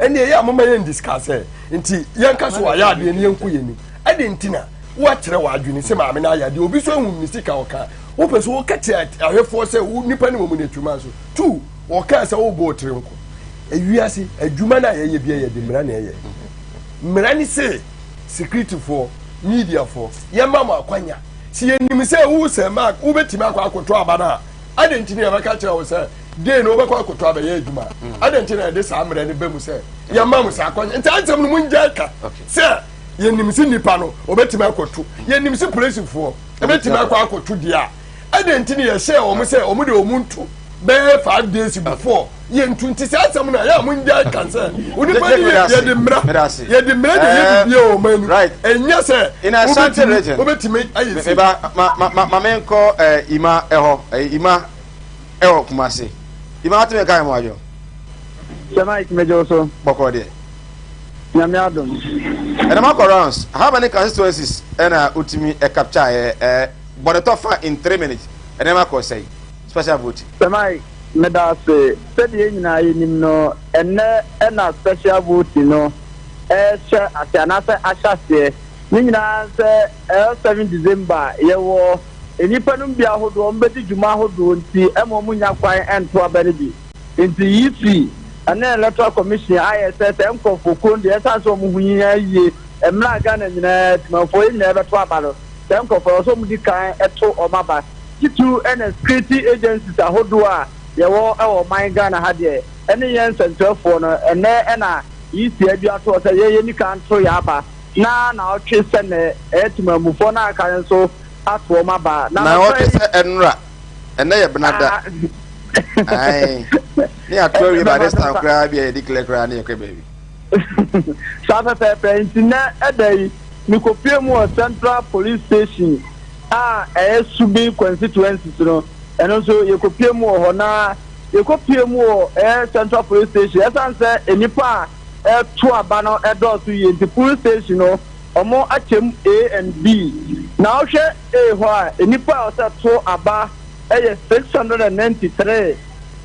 ene ye amama ye discuss nti yanka so wa ya ade ne yanku ye ni ade ntina wo kire wa adwini se ma me na ya ade obi so hu mistika oka wo peso wo kete ahwefo se wo nipa ne mo ne twuma so tu wo ka se wo bo tire nko ewiase adwuma na yeye bia ye de mmara na yeye mmara ni say security for media for ye mama akwanya si enim say wu say mark wu betima akoto abana adenti na baka kira wo say dey no baka akoto aba ye adwuma adenti na de sa mmara ni bemu say ye mama say akwanya nti ansem no munja ka say ye nim si nipa no obetima akoto ye nim si police for obetima akoto dia adenti na ye say o mu say o mu de o muntu be 5 days before ye ntunti say asem na ya munja kan say unipa ni ye de mmara de ye bi o manu enya say in a certain region obetime ayi ma menko ima eho kumase ima atime kai mo ajo sema ikmejo so boko de nyame adom and ma corrons how many constituencies na utimi capture bonetofa in 3 minutes and ma ko say special vote sema meda se sedi nyina yinim no ena special vote no sha asiana se ahase ni nyina se 7 December yewo enipa no bia hodo mbedi djuma hodo nti munya kwan ento abere bi nti yifi ana electoral commission ISS enkofo kondi esanso mu hunya yie emra ga na nyina timafo nyina beto abalo enkofo so mu di kan eto omaba kitu ena security agencies ahodo a yewo ewo man ga na hade ene yen centralfo no ena yisi adua to say ye ni kan to ya ba na otwe se ne etimamufo na kan so ato omaba na otwe se enra ene ye benada ai ni atwe ba this time cry be declare cry na ekwe baby sasa pepe ntina edai ni kopie mu Central Police Station subi constituency no eno so ye kopie mu ho na ye kopie mu Central Police Station esanse enipa to aba no edo so ye the police station no omo achem A and B na ohwe A ho a enipa o se to aba 693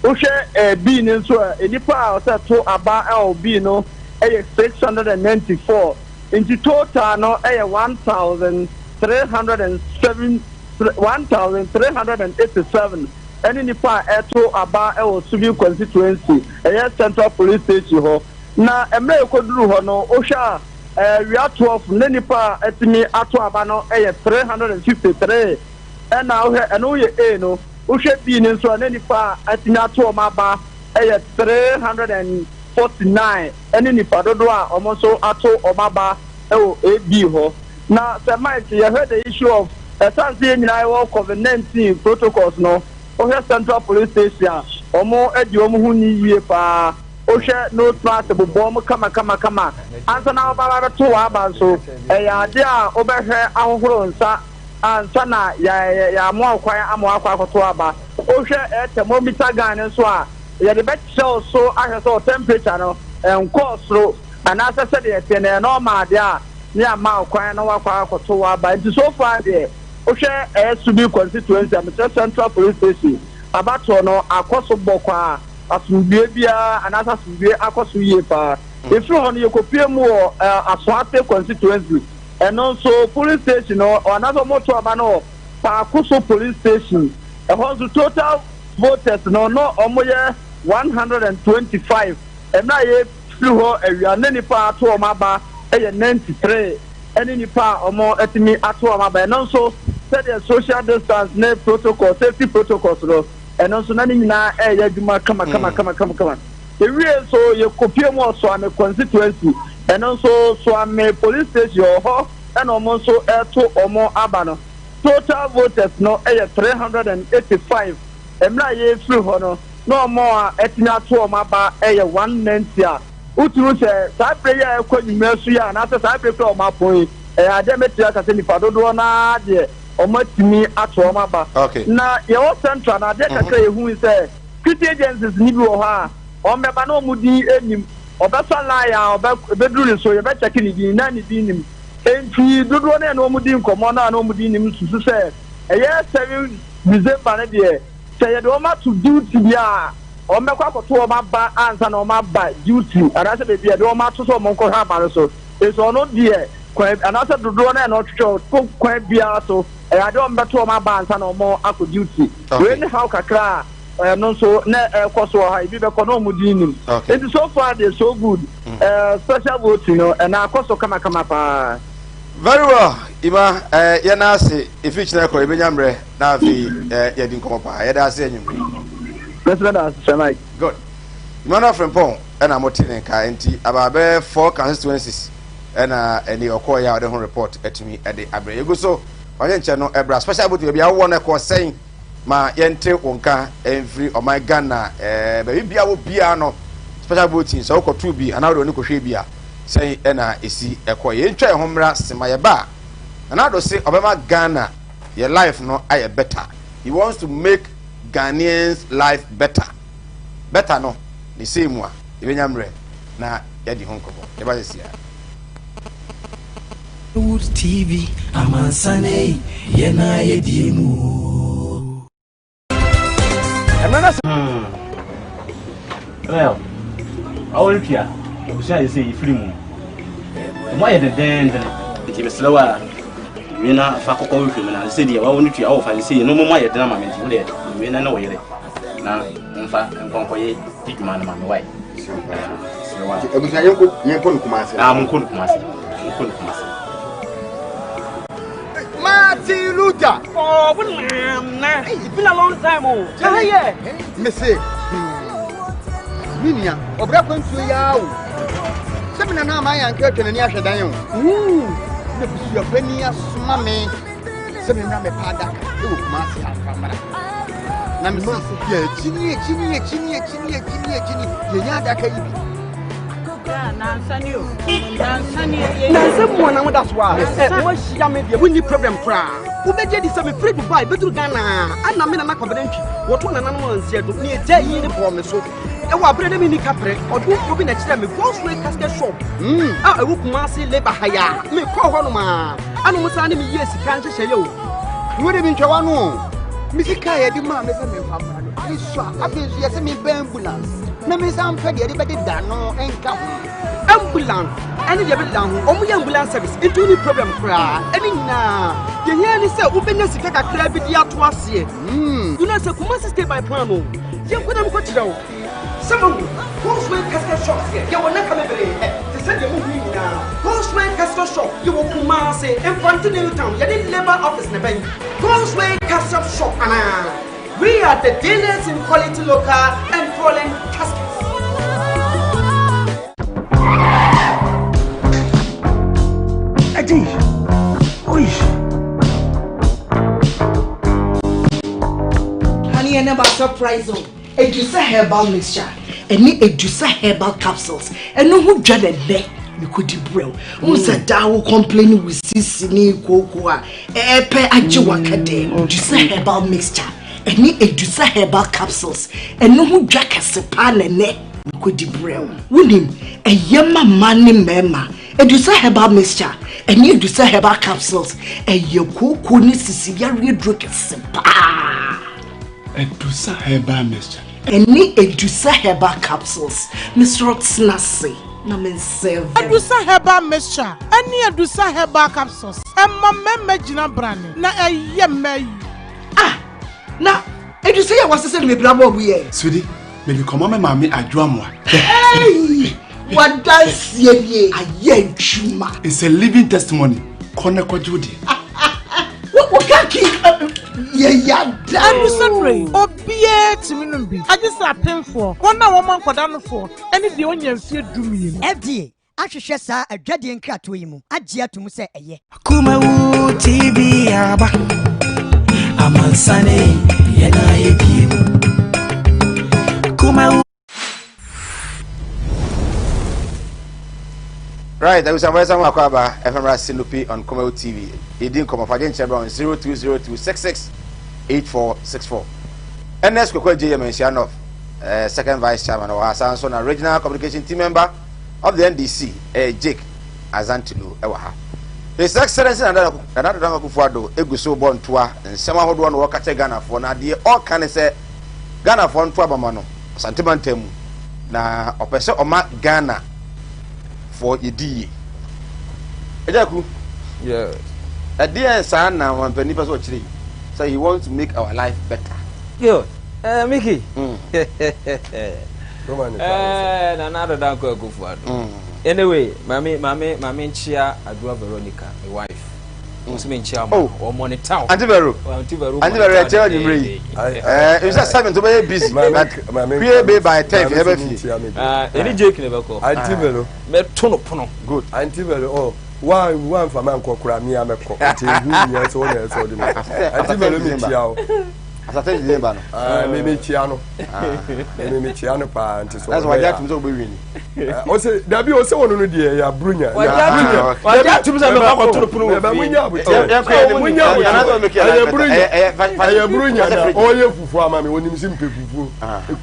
ohwe B ni so enipa o se to aba B no 694 into total no 1387 any nipa to aba subi constituency Central Police Station ho na emre ekoduru ho no ohwa ria 12 ne nipa etimi ato aba no 353 na ohwe eno ye A no ohwe B ni so ne nipa etimi ato aba 349 any nipa dodo a omoso ato omaba AB ho na se Mike you heard the issue of sanse nyina wo COVID-19 protocols no ohwe Central Police Station omo edi omo hu ni yie pa ohwe no trust bobom kama ansa na obaba to aba so ya ade a obehwe ahohoro nsa ansa na ya mo akwan amo akwakoto aba ohwe thermometer gun so a ya de bet show so ahwe so temperature no enkosro anasa se de tene no ma de a ni ama akwan na wakwakoto aba nti so far de ohwe subi constituency am Central Police Station abato no akoso bokwa asubie bia anasa subie akoso yie pa efi ho no yekopie mu asoate constituency eno so police station no anasa moto aba no pa akoso police station e ho so total voters no omoye 125 na ye fi ho awia ne nipa ato omaba 93 eni nipa omo etimi ato omaba eno so said the social distance ne protocol safety protocols no eno so na ni nyina ya djuma kama ewie so ye kopie mu so ame constituency eno so ame police station ho eno omo so eto omo aba no total voters no 385 emra ye free ho no omo a etinya ato omo aba 190 a uturu se sa prayer ekonyumesu ya na sa prayer omo apon ademetria ka se ni padodo na de omatimi ato omaba na ye wo central na de kakra ehu se city agencies ni bi wo ha omeba na omudi enim obesa la ya obeduru so ye be check ni din na ni din nim enti dodo na na omudi nkomo na omudi nim susu se eye 7 December na de se ye do ma to duty bia omekwa akoto omaba ansa na omaba duty arase be bia de oma to so omonko ha ba so eso no de anasa dodo na no twetwe kwa bia so ade ombeto oma bansa na omo akọ duty we ni how kakra no so na koso ha ibi be kono mu dinim. It so far they so good. Special voting no and na koso kama pa. Very well. Ima yana se ifichi na ko ebenyamre na afi yedin komo pa. Yeda se enyum. President Shamai. Good. Imana Frempong and I'm motivating ka enti about 4 constituencies and any okoya the whole report at me at the abre. You go so on channel ebra special about be I want to saying ma yente wonka every o my Ghana be bia wo bia no special voting so ko 2B and now do ni ko hwe bia say na esi ekoye ntwa ho mra sema ye ba and now do say obema Ghana your life no aye better. He wants to make Ghanaians life better no the same one ebenyamre na yadi honkobo eba yesia Kumawood TV amansane yena yediemu well all pia obusia say ifrimu why the den it be slower we na fa kokko we na say dia wa wonu tua wo fa say no mo ye den amament wo de we na na wo yere na mfa nkonkoye tiduma na mame why ebusia yenko Kumasi munko Kumasi Martin Luther. Oh, it's been a long time. Oh, yeah. Missy. Minia, Obra Consu Yao. 7 and a half and curtain and Yasha Dion. The Penia Smammy. 7 and a Padak. Kumasi Alphamara. Namisi, Chini, Yada Kabi. Someone that's why we need problem cry. Who be just some free to buy better Ghana. And I'm in a confidential. What one and one said to me, tell you the problem. So, I will bring them in the capre or do open a time with Ghost Way Casket shop. I will Kumasi labor hire. Me call one man. I know what's me. Yes, can't say you. You would have been Chawano. Missy Kaya, the man is a man. I've been yes, I mean, ambulance. Na me sam fed everybody dano and come ambulance any de down omo ambulance service into any problem cry any na ye here ni say ubenya sika kakra bi dia to ase you know say Kumasi stay by plan o ye kodam ko tira o some Horseman casket shop here ye wona come bere they say dem hu ni na Horseman casket shop ye wo Kumasi in Continental town ye dey labor office na ben Horseman casket shop ana. We are the dealers in quality local and foreign caskets. Adi, honey, I never surprise you. Edusa herbal mixture, any Edusa herbal capsules, and no who dreaded there. You could debrill. Unsa dawo complain with sisini kokoa. Epe ajiwakade. Edusa herbal mixture. Any Edusa herbal capsules and no who jack a sepan and neck could debrill. William, a yama money mema. Edusa herbal mixture, any Edusa herbal capsules, and your cocoa Sicilia drink a sepa. Edusa herbal mixture, any Edusa herbal capsules, Miss Rotsnassi. Edusa herbal mixture, any Edusa herbal capsules, and my member brand, na a yemay. Now, and you say I was saying me bravo we Sweetie, maybe come on, mammy, I drum one. Hey, what does ye? I ye chuma. It's a living testimony. Koneko Judy. What can't keep? Yeah, I'm sorry. Oh, be I just are paying for 1 woman for down for any the onion fear do me. FD. Ashe sa adwade nkrato yi mu agye atum se eye Kumawood TV aba amansane yena yediemu Kumawood. Right, I was a voice of Makwaba, FMR Sinupi on Kumawood TV. It didn't come up again, Chevron 0202668464. And next, we call JM Sianov, second vice chairman of Asanson, a regional communication team member of the NDC, Jake Azantilu Ewaha. His Excellency and another Kufuado, Eguso Bon Tua, and someone who don't work at Ghana for Nadia, all can say Ghana for Tuabamano, Santimantemu, na Opeso Oma Ghana for Yedi. Ejaku, yes. A dear son now, one penny was watching, so he wants to make our life better. Yeah. Mickey. Na da ko akufu ado. Anyway, mami nchia Adua Veronica, my wife. Musime nchia mo o money town. Auntie Vero. I tell you me. It's just 7 to be busy. Pray be by 10 ever fi. Any Jake never call. Auntie Vero. Me tono pono. Good. Auntie Vero. Oh. One for man kokura mi ameko. Ati hu so na so de. Auntie Vero mi chia o. Asate di neba no. Me chia no. Me chia no pa anti so. That's why that so be win. O se dabi o se wono no de ya brunya. Why tum se me ba ko toro pono. Ba munya abuto. Ya brunya. Ya brunya na o ye fufu ama me wonim sim pe fufu.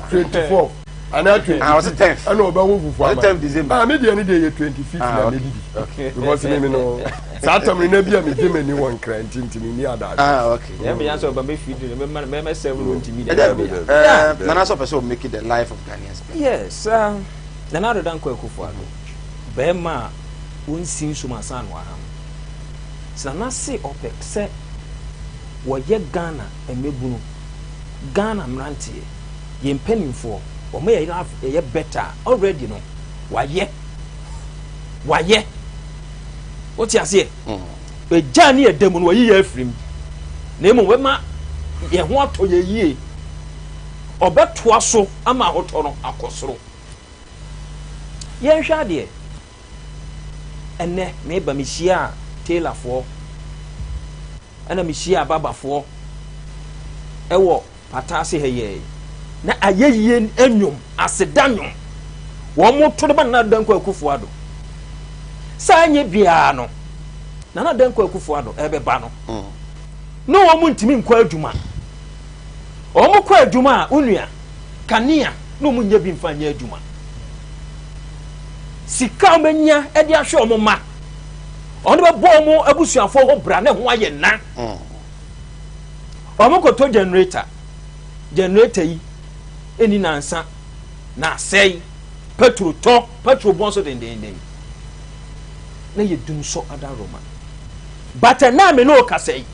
24. Another I was 10th. I know about who for 10th December. Maybe any day 25th na maybe. Okay. Because me no. Saturday na bia me dey me one crant intimi ni ada. Okay. Yeah, me answer ba me feed me 7 intimi. Nana so person make it the life of Ghanaians. Yes. Nana dan ko ekufo ado. Be ma wonsin suma san wa ham. Sana se opek se wo ye Ghana emebunu. Ghana mrantie. Ye mpanimfo o me ye better already no waye what you say e jani e demu no wayi afrim na emu we ma ye ho ato ye yie obeto aso ama hoto no akosoro ye hwa de enne me ba mi hia tailorfo ana mi hia babafo ewo patase heye na ayeye enwom asedanwom wo mo to de ba na dan ko akufo ado sanye bia no na dan ko akufo ado ebe ba no no wo mo ntimi nkwa adwuma wo mo kwa adwuma onua kanea no mo nya bi mfanya adwuma sika menya e de ahwe mo ma ono be bo mo abusuafo ho bra na ho aye na wo mo ko to generator yi eni nansa na sei petrol bonso den na ye dum so ada Roma but na me no kasei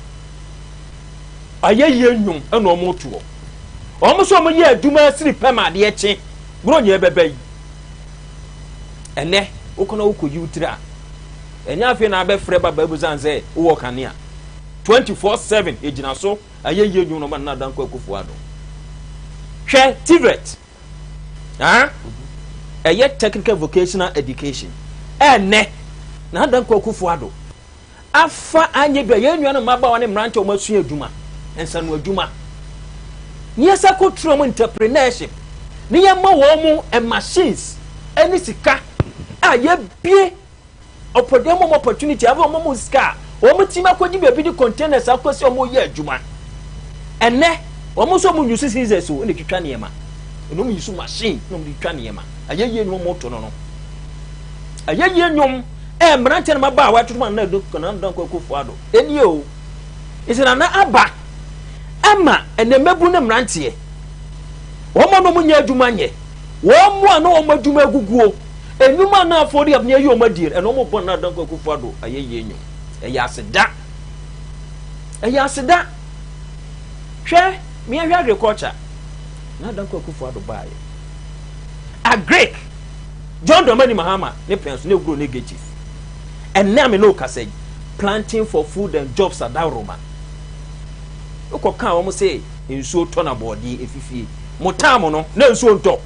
aye nwum e no mo tuo o mo so mo ye aduma siri pema de eche bro nye bebai ene ukona ukoyi utira enya afi na abefre baba ebuzanze wo kanea 24/7 ejina so aye nwum no man na dan ko akufu ado hwe TVET eye technical vocational education ene na dan ko akufu ado afa anye bia ye nua no maba wone mranche o masu adwuma ensa no adwuma ni esa ko tro mo entrepreneurship ni ye ma wo mu machines eni sika ye bie opodemo opportunity ava mo sika o mo tima ko gibe bi di containers akosi o mo ye adwuma ene o mo so mo use scissors o ne twitwa ne ma no mo use machine no mo twitwa ne ma ayeye no mo to no ayeye nyom mranche na maba wa tutuma na do kana dan ko akufo ado eni o isina na aba ama ene mebu na mranche wo mo no mo nya adwuma nye wo mo ana wo mo adwuma guguo enuma na afori abnya yi o madie eno mo bon na dan ko akufo ado ayeye nyom eya aseda hwe me ahwa agriculture na dan ko akufo ado baaye agrek John Domani Mahama ne penso ne gro negative and now me no kasej planting for food and jobs at Roma uko kan wo mo say ensuo to na body efifie motamo no na ensuo nto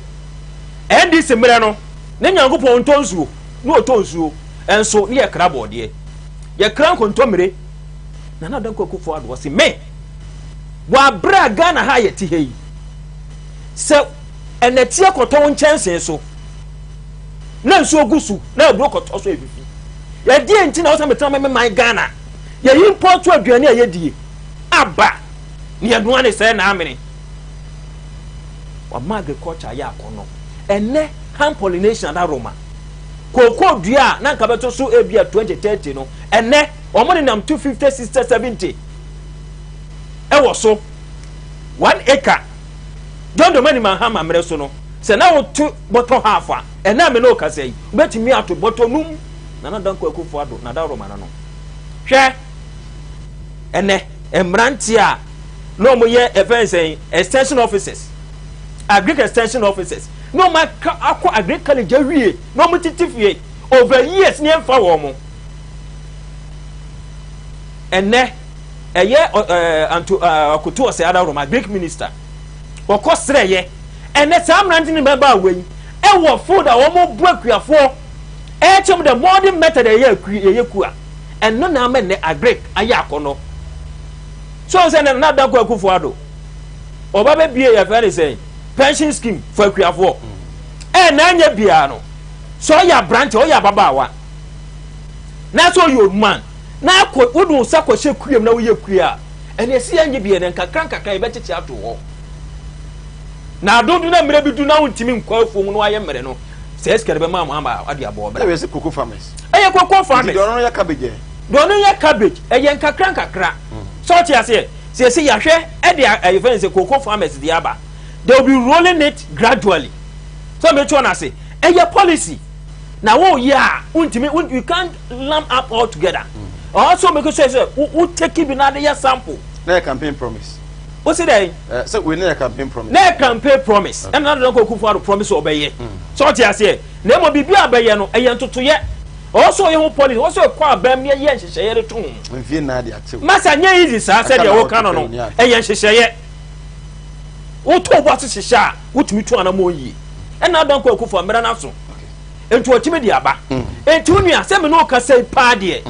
endi semre no ne nyankopon nto nsuo no oto nsuo enso ne ye kra body ye kra nkontomre na dan ko akufo ado wose me wa bra Ghana ha ye ti hei se enetie koto nchense so na nsuo gusu na ebro koto so efifi ye die nti na wo sametra me man Ghana ye import aduane ye die aba ne ye duane se na amene wa agriculture ya akono ene hand pollination da Roma koko dua na nka beto so ebia 2030 no ene omo ne nam 250 60 70 ewo so 1 acre John Domani Mahama mre so no se na wo tu bottle half a ena me no kasei betimi ato bottle num na dan ko akufo ado na da Roma na no hwe ene emranti a no mo ye events extension officers agric extension officers no ma akọ agric college awie no mo titifie over years ni emfa wo mo enne eye anto akoto ose ada Roma agric minister wokọ sreye enne samranti ni beba awen e wo food a wo mo buakuafo e chem the modern method eye kua enno na me ne agric aya akono so say na da kwa kufu ado oba be bie ya fa say pension scheme for akuafo na anya bia no so ya branch o ya babawa na so you man na ko wodu sa ko hye kuam na wo ye kua ene esi anya bia ne nkakra e be chichi ato ho na dodu na mre bidu na wontimi nkwafu mu no aye mre no say eskere be mama ade abo be we say cocoa farmers cocoa farmers do ya cabbage cabbage nkakra so ti ase say ya hwe e de even say cocoa farmers dey aba they will be rolling it gradually so me try na say policy na wo ya untimi you can't lump up all together also make sure say we take it na dey sample na campaign promise what say dey so we need a campaign promise na campaign promise and na don ko kufu promise obeye so ti ase na mo bibia abeye no ntotoye also you policy also kwa abam ye nhyehyeye re to mfie na dey atew masa nya easy sa say dey wo kan no nhyehyeye wo to bo hyehyɛ wotumi to ana mo yi na don ko akufo mera na so enti otimi di aba enti unua se me no ka say pa de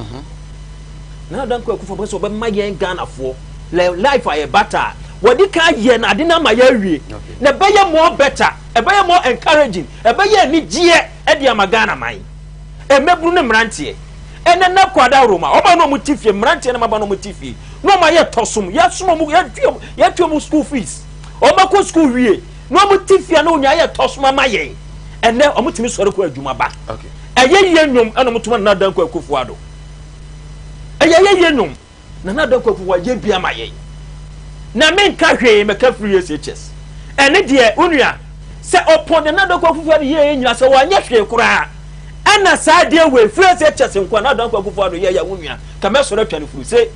na don ko akufo bo so be mayen Ghana fo life aye bata wodi ka ye na ade na ma ya wie na be ye more better e be ye more encouraging e be ye ni gie e de ama Ghana man e mebru ne mrantie ene na kwada Roma oba no mu tifie mrantie na maba no mu tifie no ma ye tosom ye somo mu ye tuo school fees omako school wie no mu tifia na onya ye tosoma mayen enne omutimi sore ko adwuma ba okay eye yenwom ana mutuma na dan ko akufu ado eye yenwom na dan ko akufu ye bia mayen na men ka hwe me ka free SHS ene de onua se opon na dan ko akufu ado ye nyina se wanya hwe kura ana sa de we free SHS nko na dan ko akufu ado ye ya onua ka me sore twani furu se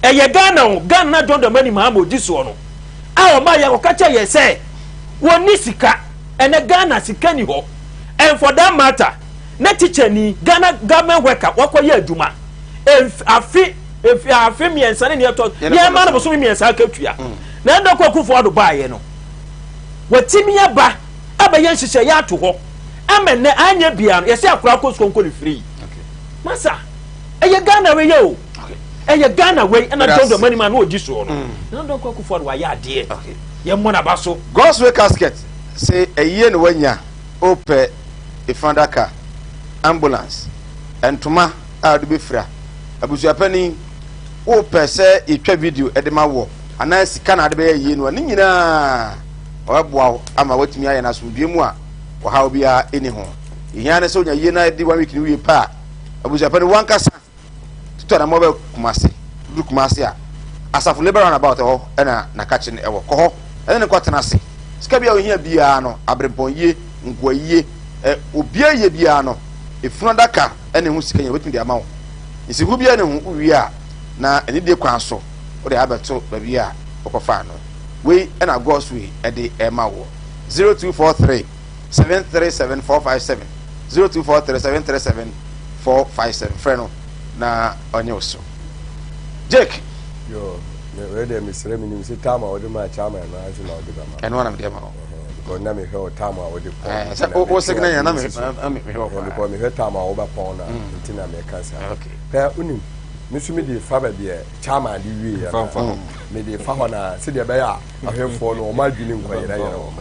eye Ghana na don the money Muhammad diso no awo ma ya ko kacha ye say woni sika ene Ghana sika ni ho and for that matter na teacher ni Ghana government worker wakoye adwuma afi miensa ne ne to ye ma na boso miensa akatua na ndo ko akufo ado baaye no watimi aba abaye nhyehyɛ ya to ho amene anya bia no ye say akura ko skonko ni free masa eye Ghana we yo eye Ghana we na don the money man no ogiso no na ndo ko akufo ado wa ya ade ye mo na baso God's way casket say eye no wanya ope ifandaka ambulance entuma adu be fra abusuapani ope se etwa video edema wo ana sika na ade be eye no ni nyina oboa ama watimi aye na somdue mu a wo ha obia eni ho ihia ne se onya ye na di 1 week ni wie pa abusuapani wankasa tutu na mo be kumase a asafu liberal about ho na nakache ne ewo ko ho ene ko tenase sika bia ohia bia no abremponye nkwaye obia ye bia no efuna daka ene hu sika nya wetumi de ama wo isiku bia ne hu wi a na eni de kwan so o de abeto ba bia okofa no we na God's way e de ema wo 0243 737457 0243 737457 freno na onye oso Jake yo we de misre minim se tama o de ma chama na anju na o de ma eno na me de ma ko na me he tama o de o segna ya na me ko me he tama o ba pon na ntina me kansa okay pa unim misumi de fa ba de chama de wi ya me de fa hona se de ba ya ahemfo no o ma dwini nkwayira ya o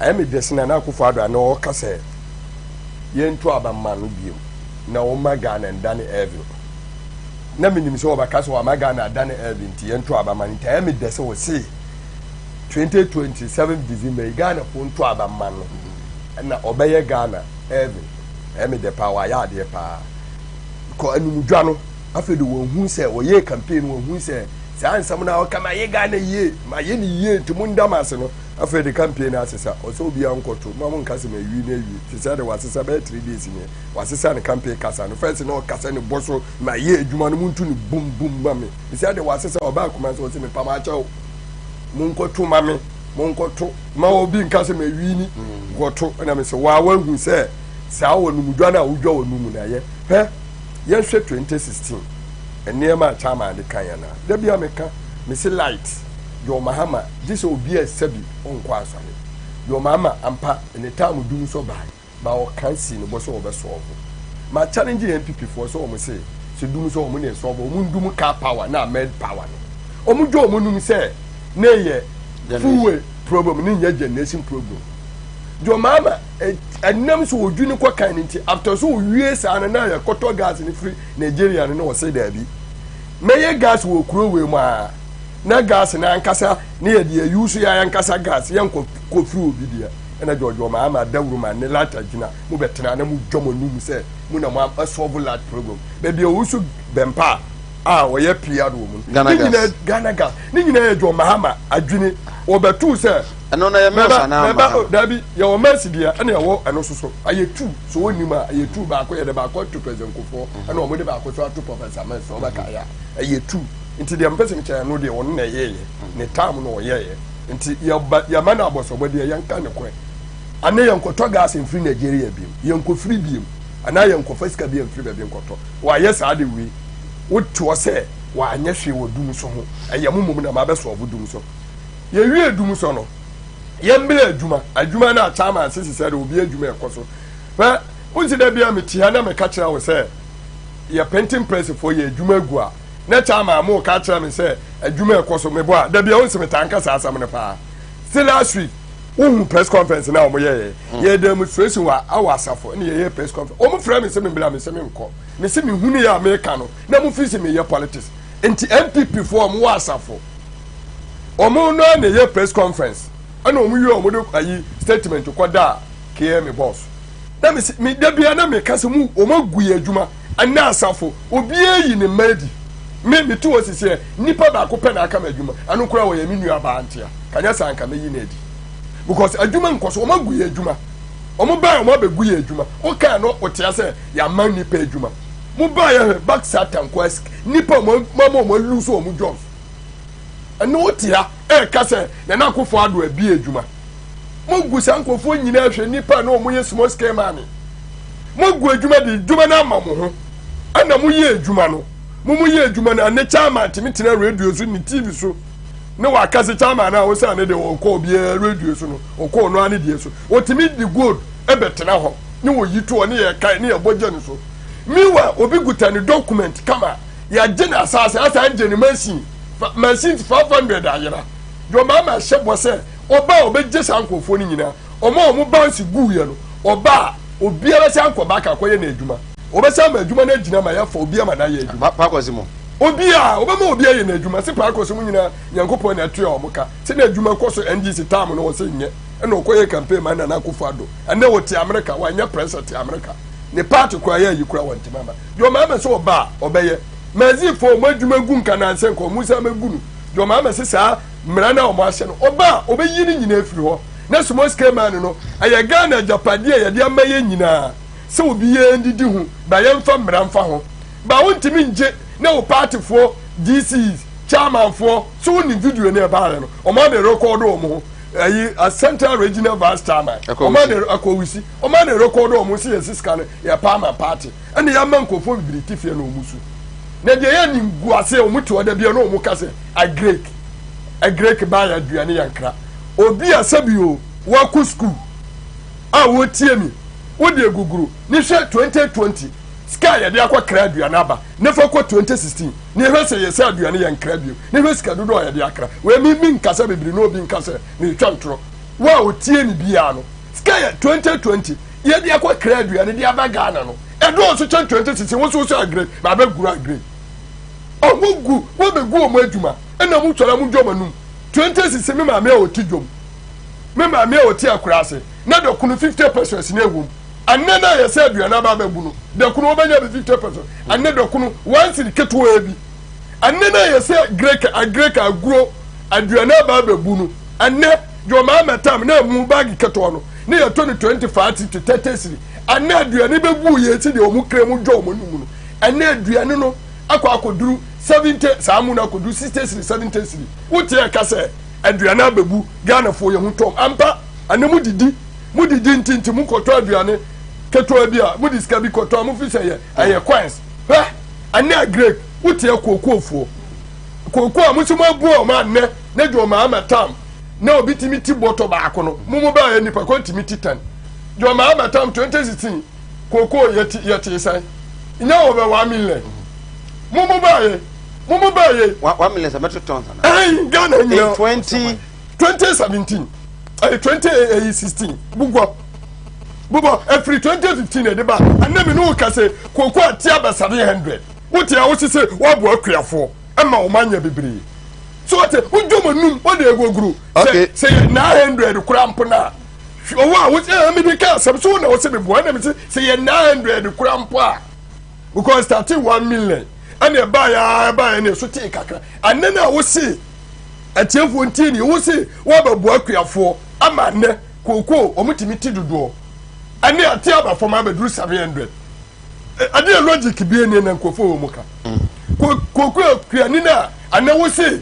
ayi me de sina na akufo ado na o kase yentu abamma no biem na o ma Ghana ndane evil na minim so obaka so ma Ghana ndane evil nti yentu abamma nti ayi me de se o se 2027 December Ghana po ntu abamma no na obeye Ghana evil ayi me de power ya de pa ko anumudwa no afedo won hu se o ye campaign won hu se san sam na o kama ye Ghana ye ma ye ni ye nti munda mase no afedo campaign asesa o so obi ankoto ma mun kase ma wi na wi ti say de wasesa be 3 days ni wasesa ne campaign kasa no first no kasa ne boso ma ye adwuma no muntu ni bum bum ma me ti say de wasesa oba kuma so se me pa ma cha o munkoto mame munkoto ma obi nka se mawini goto na me se wa hu se saa wonumudwa na wudwa wonumu na ye he ye hwe 2016 enema chama de kan ya na da bia meka me se light yo mahama this obi asabi onko asare yo mama ampa ene time dum so ba o kan si no bo so obesolve ma challenge MPP for so o mo say se dum so o mo ne solve o mo dum car power na med power no o mo jo o mo num say na ye fuwe problem ni nya generation problem jo mama enam so odwini kwa kan nti after so wie sa na ya koto gas ni free Nigeria no wo say da bi meye gas wo kuro we mu a na gas na ankasa na ye de use ya ankasa gas ye ko free obi dia na jojo mama dawru ma ne lata gina mu betena na mu dwomo num say mu na mu solve that problem be be wo su bempa wo ye pia do mu Ghana gas ni nyina ye jo mahama adwini wo betu say eno na ye mesa na ma dabi ye wo mesi dia na ye wo eno soso aye 2 so woni ma aye 2 ba ko ye de ba ko to president kofo na wo de ba ko to professor man so ba ka ya aye 2 nti de mpese nche no de won na ye ne tam no ye nti ya mana aboso bo de yanka ne kwe ane yankoto gas in free Nigeria biem yanko free biem ana yanko fasika biem free biem koto wa yes ade wi wotu ose wa anya hwe wo dum so ho aye mumum na ma be so dum so ye wie dum so no ye mbele adwuma na chama sisi se de obi adwuma ekoso fa unti da bia metia na me ka kira wo se ye painting press for ye adwuma gu a na chama mo ka kira me se adwuma ekoso me bo a da bia unsi metanka sa asam ne pa still last week press conference na omo ye demonstration wa awasafo na ye press conference omo frame me se me bla me se me nko me se me hunu ya America no na mo fisi me ye politics enti MPP for omo wasafo omo no na ye press conference ana omo yi omo do ayi statement ko da KM boss na me da bia na me kase mu omo gu ye adwuma ana asafo obi eyi ne madi me tu osise nipa ba ko pe na aka ma adwuma anu kura wo ye me nua ba antia kanya sanka me yi na edi because adwuma nkoso omo gu ye adwuma omo ba omo be gu ye adwuma o kan no otia se ya man nipa adwuma mo ba ye back satan quest nipa mo lose omo jobs anu otia ka se na akofo ado abi adwuma mo gu sankofo nyina hwe nipa na omo ye small scale man mo gu adwuma de adwuma na ma mo ho ana mo ye adwuma no mo ye adwuma na ne chama timitina radio so ni TV so ne wa kase chama na wo say ne de wo ko bi radio so no wo ko no ane die so wo timi di good e betena ho ne wo yito ne ye kai ne ye boje ne so miwa obi guta ni document kama ya jena asase asa anje ni machine 500 ayira jo mama shebo se oba obeje sankofo ni nyina omo bounce gu ye no oba obi ara sankoba ka koye na adwuma obesa ma adwuma na gina ma ya fa obi ama na ye adwuma pa kwasimo obi a obama obi aye na adwuma se pa kwasimo nyina yankopon na atu omuka se na adwuma koso NGC tam no wo se nye na okoye campaign man na akofo ado ande wo ti America wa nya president America ne party kwa ya yikura wonti mama jo mama so oba obeye mazi fo mo adwuma gu nka na nse ko musa magunu jo mama se sa mra na omo ahye no oba obeyi ni nyina afiri ho na small scale man no aya Ghana Japade ya de amaye nyina se obi ye ndidi hu ba ye mfa mra mfa ho ba wontimi nje na o party for DCs chairman for so ni video na ba no omo de record omo ayi a central regional vice chairman omo de akowisi omo de record omo se ye scan ya palmer party and ya man ko fo bibiriti fie na omusu na de ya ni guase omo to da bia na omo kase a greek ba ya duane yankra obi asabio wa ku school a wo tie mi wo de guguru ni hwe 2020 sky ya de akwa kra aduane aba ne fa ko 2016 ni hwe se ye se aduane yankra bio ni hwe sika dodo ya de akra we mi nkasa bebiri no obi nkasa ni twantro wa wo tie ni bia no sky 2020 ye de akwa kra aduane de aba Ghana no e do so 2016 wo so agree ba ba guru agree o wo be gu o mo adwuma ena mu twara mu dwoma num 2016 me ma me o ti dwom me ma me o ti akura ase na do kunu 50% na egum anna na ye se aduana ba babu no de kunu obanya be 50% anna do kunu once the keto ebi anna na ye se greek agro aduana ba babu no anna jo ma matam na mu bag keto no ne ye 2025 to 30 anna aduane bebu ye ti de omu kremu dwo omu num no anna aduane no akoduru 70 samu na akoduru 60 70 wote ya kase aduane abebu Ghana fo ye hu tom ampa anemu didi ntinti mu koto aduane keto bia mu diska bi koto mu fi sey aye coins ane greg utie kokofuo koko amusumo abu o ma ne na jo ma amatam na obitimi ti boto ba akono mu ba ye nipa kontimi ti 10 jo ma amatam 2016 koko yeti sai nya wo be 1 million mu ba ye 1 million sa metric tons Ghana in 2017 2016 bugo every 2015 de ba anemi no ka se koko atia ba 700 wotia wo se wo bo akuafo ema wo manya bebre so what ujomo num wo de egoguru say 900 kurampo na owo a wo say me ka sam so na wo se be bo na me say 900 kurampo a because starting 1 million and e buy na so te kakra anena wo se atiefo ntini wo se wo ba bo akuafo ama ne koko omutimi ti dodo ane atia ba for ma be duru 700 ade logic bi ene na nkofo wo muka koko akuani na ana wo se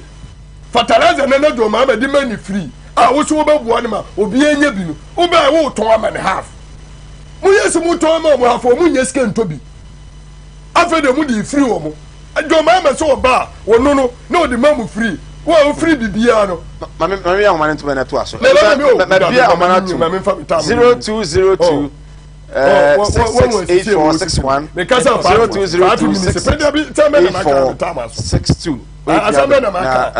fertilizer na do ma be di mani free a wo se wo ba buo ne ma obi enya bi no wo ba wo ton ama ne half mu yesu mu ton ama mo half mu nya sika ntobi afede mu di free wo mo do ma ma so ba wo no na o di ma mu free wo free bibia no mami ya mama nto na to aso me bia amana to 0202 68461 because of 0202 asambe na maka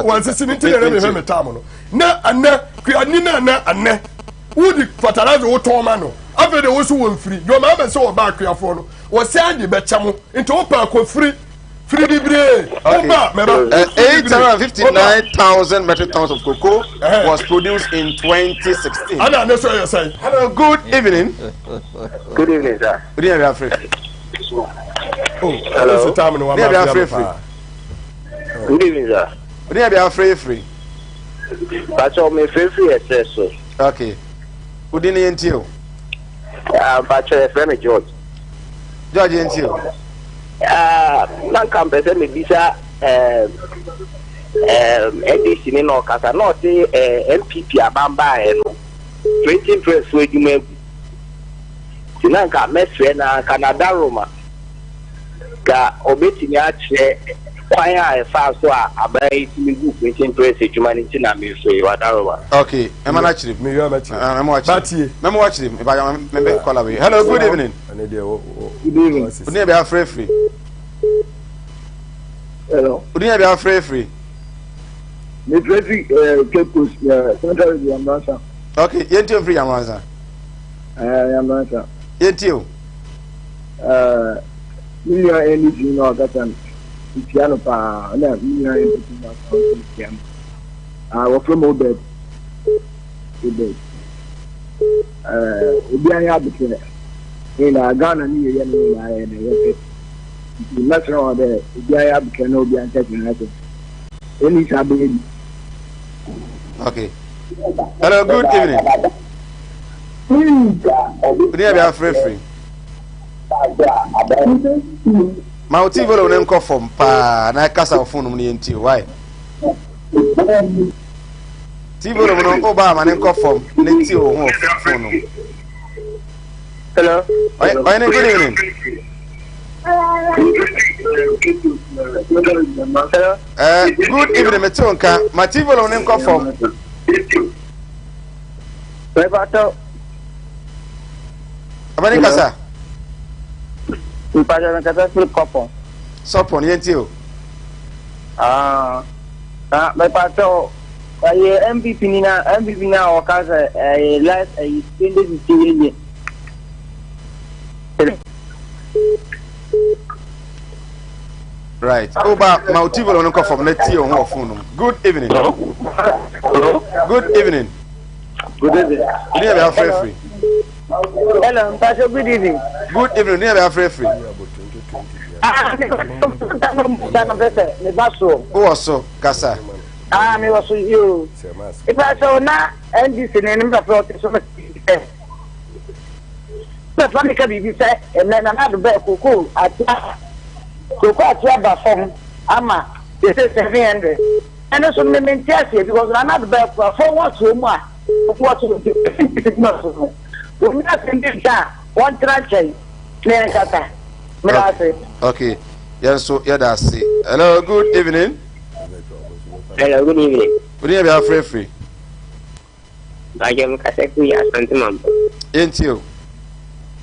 wo sisi nti na me me tam no na anna kuani na anne wo di fertilizer wo ton ma no afede wo so wo free do ma be so wo ba kuafo no wo se ade be chamo nti wo pa ko free libre. 859,000 metric tons of cocoa was produced in 2016. Hello, good evening. Good evening, sir. Good evening, Africa. Hello. Good evening, sir. Good evening, free. But I'm free, yes, sir. Okay. Good evening, until. But I'm George. George, until. Nan kan pese me bisa NDC ni no kasa no te MPP abamba no 2012 so eduma tinan ka mesre na Canada Roma ga obetini a che kwan a fa so a abai timi gu 2012 eduma ni tina me so Canada Roma. Okay, am na chiri me yo mati am watch me watch me ba me call away. Hello, good evening. Good evening. Good evening, free. Hello. Good evening, free. Me traffic Cape Central Yamasa. Okay, yentio free Yamasa. Yamasa. Yentio. Million energy no katan. Piano pa na million energy no piano. Wo from Obed. Obi anya abikene. Ina Ghana ni ye na ye ye. The national there, obi anya abikene obi anya tete. Any sabi. Okay. Hello, good evening. Good evening, free. My TV will name call from pa na kasa phone mu yenti why? TV will no Obama name call from neti o ho phone. Hello. Why good evening. Good evening, Metonka. My TV will name call from. Abani kasa. Ipaja na kasa flip couple. Sopon yentio. Me pato ay MVP na o kasa last ay spended the Right. Oba Mautivo on call from Netio on phone. Good evening. Good evening. Good evening. Near free. Hello, Pastor, good evening. Good evening, near free. Who was so Kasa? Me was you. If I saw now and this name of so much. But one can be said, and then another bed cocoa at Cocoa at Yaba from Ama, they say 700. And also me maintain because I'm not bad for what so much. What to do? We not in this one train. Okay. Yes, so yeah, that's it. Hello, good evening. Hello, good evening. Good evening, free. I am Kaseku ya Santimam. Ain't you?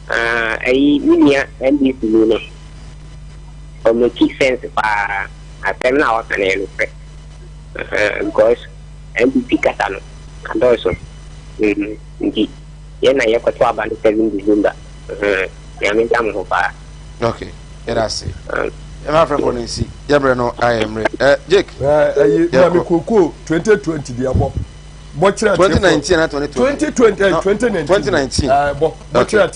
I mean, and this moon. From the key sense, I tell now what I look because MVP Catano and also, indeed, yen I have a 12 and 7 December. Okay, yeah, that's it. I'm after calling see. Yabrano, I am ready. Jake, you 2020 the above. 2019 and 2019. Okay.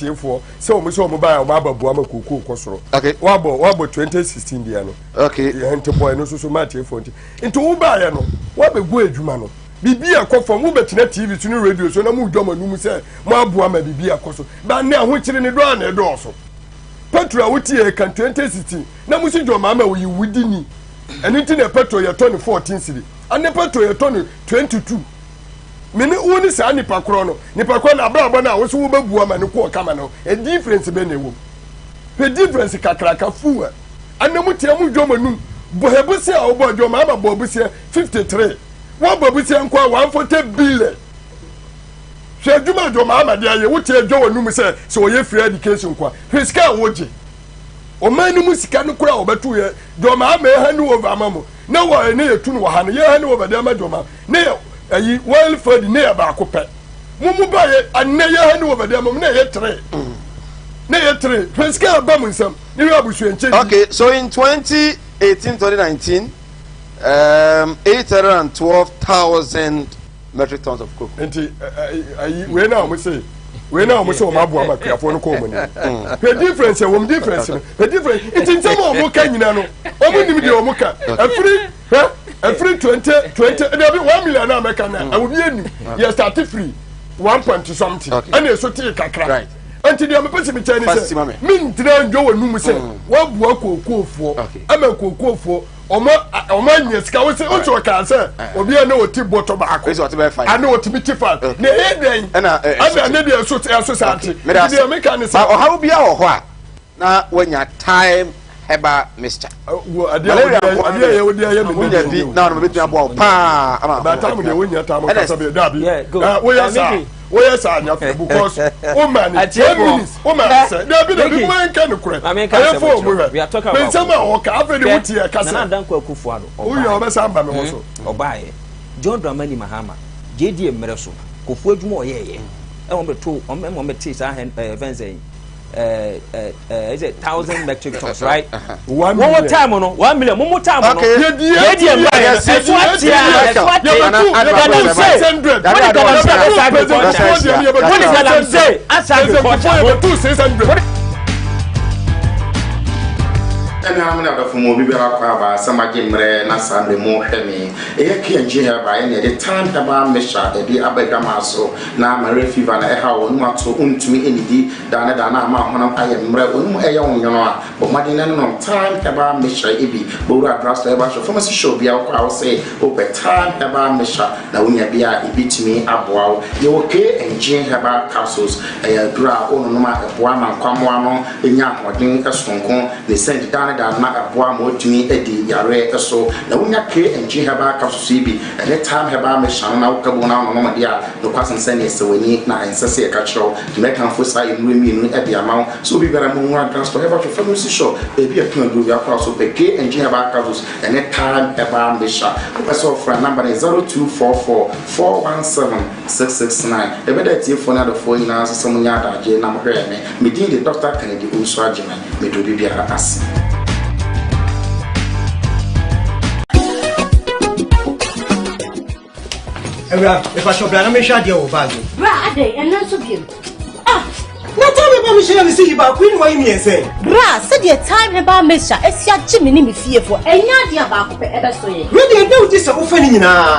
So we saw mobile Buama Kuku Kosoro. Okay. Wabo 2016 Diano. Okay. Enter boy no so much phone. Into Ubayano. What a good Jumano. Bibi a call from Ubetina TV to new radio, so no more Doma Numu say, Mabuama Bibi a coso. But now which in the run a dorsal. Petra Uti can 2016. Now we see your mamma will you within me. And into the petrol your 2014 city. And the petrol your 2022. Mene woni sa nipa krono abrabo na wo so wo babu ama ne ko kama no a difference be na wo the difference kakraka fuwa anamu tie mu dwoma num bo hebusi a wo bo dwoma ama bo busi 53 wo bo busi nko 140 billion hwe dwuma dwoma ama de aye wo tie dwoma num se wo ye free education kwa fiska woje o manu musika no kura wo betu ye dwoma ama ehanu over amamo na wo ene yetu no wo ha no ye ehanu over de ama dwoma ne ayi welfare di ne ba ko pe mumu ba ye aneye ha ni wo bade am na ye 3 na ye 3 peska ba mu nsam ni abusu enche. Okay, so in 2018-2019 812,000 metric tons of cocoa. Enti ayi we na o say o ma bo am akriafo no ko mo ni the difference wo difference the difference it in some o mo ka nyina no o mo nim de o mo ka free 20 there be 1 million American I will be any you start free 1 point something and so take kakra right until the person me tell say me ndra njo wonu say wa bua kokofo ama kokofo omo nyesika we say o so ka say obi na oti boto ba ko and oti bi tifa na e den na na dey so sante the American say o how bia wo ho a na wanya time heba Mr. Adia ye wodia ye me na no betu abo pa ama ba tamu de wonya tamu kasa be dabi we yes anya because o man 10 minutes o man say dabi de man kan kure ayefo mo we are talking about pensama o ka afre de wuti e kasa na dan kwa kufu ado o ye o be samba me so obaye John Dramani Mahama JD Emreso kofu adwuma o ye e won be to o me te sa venze is it 1,000 metric tons, right? 1 more time, no 1 million. One more time, no. Okay. And I'm not from Mobile Samaki Mre, Nasa, the more Hemi. A Kian Jihar by any the time about Mesha, the Abegamaso, now my refuge and a how not to me any D, Dana Dana, I am Mre, a young Yana, but Madina time about Mesha Ibi, Bora Brasta, from a show be I'll say, over time about Mesha, now when you be a bit me up wow, you okay and Jane about castles, a bra, oh no matter one and come one, the young or drink a stone, they sent down. Na aboa mo tumi edi yare eso na wonya ke enji heba kapsusibi and time heba me shan na ukabo na no dia no kwasen sene esewani na ensese e ka kiro to make am fosa enu emi nu e dia mawo so bi bera mo nwa transport heba to family show e bi e tun do ya kwa so pe ke enji heba kapsus and time heba me sha so for number 0244 417 669 e be da tie phone na do phone na so mo nya da je na mo hwe me din de Dr. Kennedy Usu Agyeman me do bi biara as. If I shop, I'm sure you're bad. Bra, and not so beautiful. Now tell me about Michelle and see about Queen. Why me say? Bra, said your time about Misha. It's your Jimmy fearful, and not the about ever so. Really, I know this is offending now.